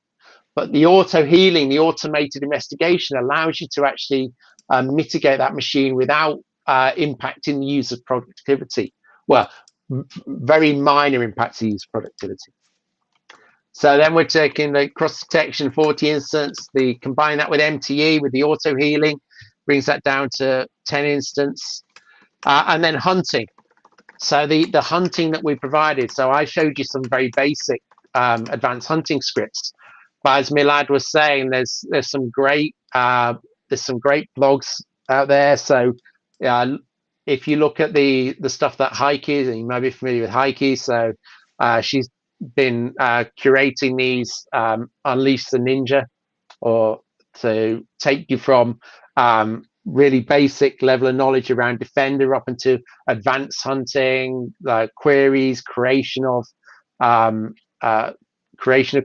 But the auto healing, the automated investigation, allows you to actually mitigate that machine without impacting the user's productivity. Well, very minor impact to user productivity. So then we're taking the cross detection 40 instance, combine that with MTE with the auto healing, brings that down to 10 instance, and then hunting. So the hunting that we provided. So I showed you some very basic advanced hunting scripts, but as Milad was saying, there's some great blogs out there. So if you look at the stuff that Heike, and you might be familiar with Heike, so she's been curating these Unleash the Ninja, or to take you from really basic level of knowledge around Defender up into advanced hunting, queries, creation of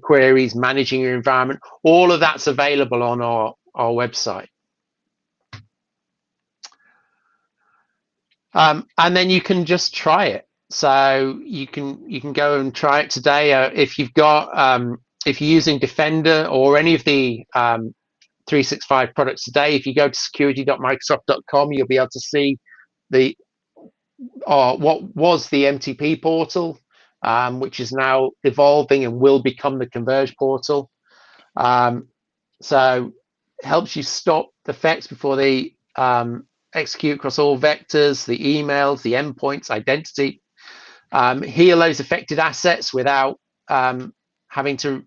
queries, managing your environment. All of that's available on our website. And then you can just try it. So you can go and try it today. If you've got if you're using Defender or any of the 365 products today, if you go to security.microsoft.com, you'll be able to see what was the MTP portal, which is now evolving and will become the Converge portal. So it helps you stop the threats before they execute across all vectors, the emails, the endpoints, identity, heal those affected assets without having to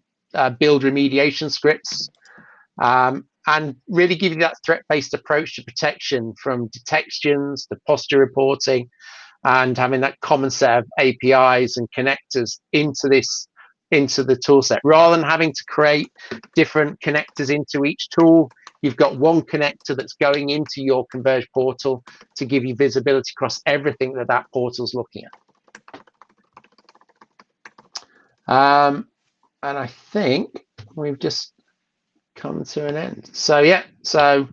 build remediation scripts, and really give you that threat-based approach to protection, from detections to posture reporting, and having that common set of APIs and connectors into the tool set. Rather than having to create different connectors into each tool, you've got one connector that's going into your Converge portal to give you visibility across everything that portal's looking at. And I think we've just come to an end. So yeah, so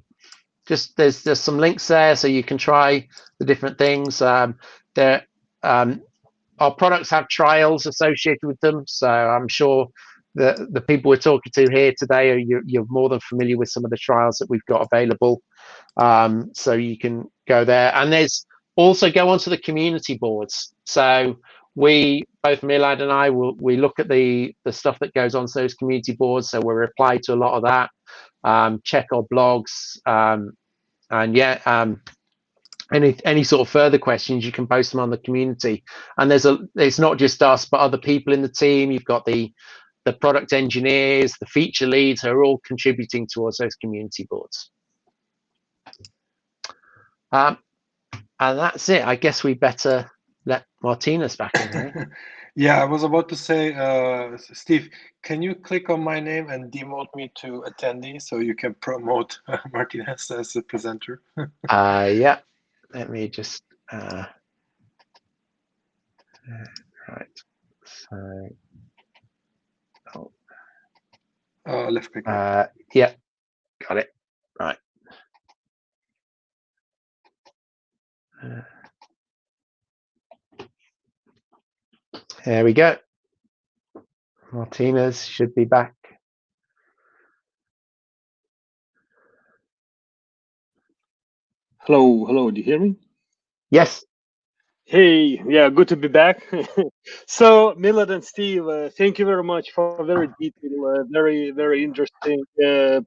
just there's some links there, so you can try the different things. Our products have trials associated with them, so I'm sure the people we're talking to here today, you're more than familiar with some of the trials that we've got available. So you can go there, and there's also go onto the community boards. So both Milad and I we look at the stuff that goes on those community boards, so we'll reply to a lot of that, check our blogs, and yeah, any sort of further questions, you can post them on the community. And it's not just us, but other people in the team. You've got the product engineers, the feature leads, who are all contributing towards those community boards. And that's it. I guess we better let Martinez back in, right? Yeah, I was about to say, Steve, can you click on my name and demote me to attendee so you can promote Martinez as a presenter? Yeah, let me just right. So left click. Yeah, got it. Right. There we go. Martinez should be back. Hello, do you hear me? Yes. Hey, yeah, good to be back. So, Milad and Steve, thank you very much for a very detailed, very interesting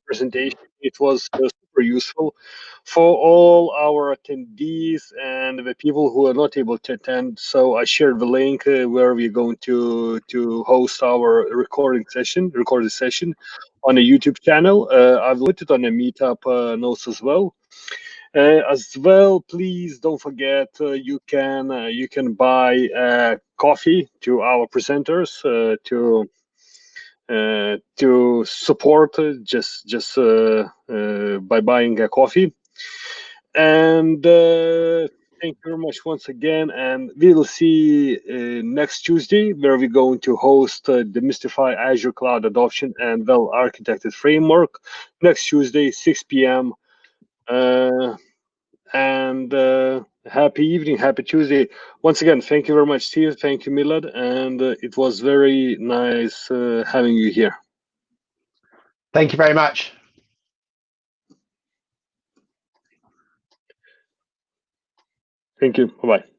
presentation. It was super useful for all our attendees and the people who are not able to attend. So, I shared the link where we're going to host our recorded session on a YouTube channel. I've put it on a meetup notes as well. As well, please don't forget you can buy coffee to our presenters to support just by buying a coffee. And thank you very much once again. And we'll see next Tuesday, where we're going to host Demystify Azure Cloud Adoption and Well-Architected Framework. Next Tuesday, 6 p.m. And happy evening, happy Tuesday. Once again, thank you very much, Steve. Thank you, Milad. And it was very nice having you here. Thank you very much. Thank you. Bye-bye.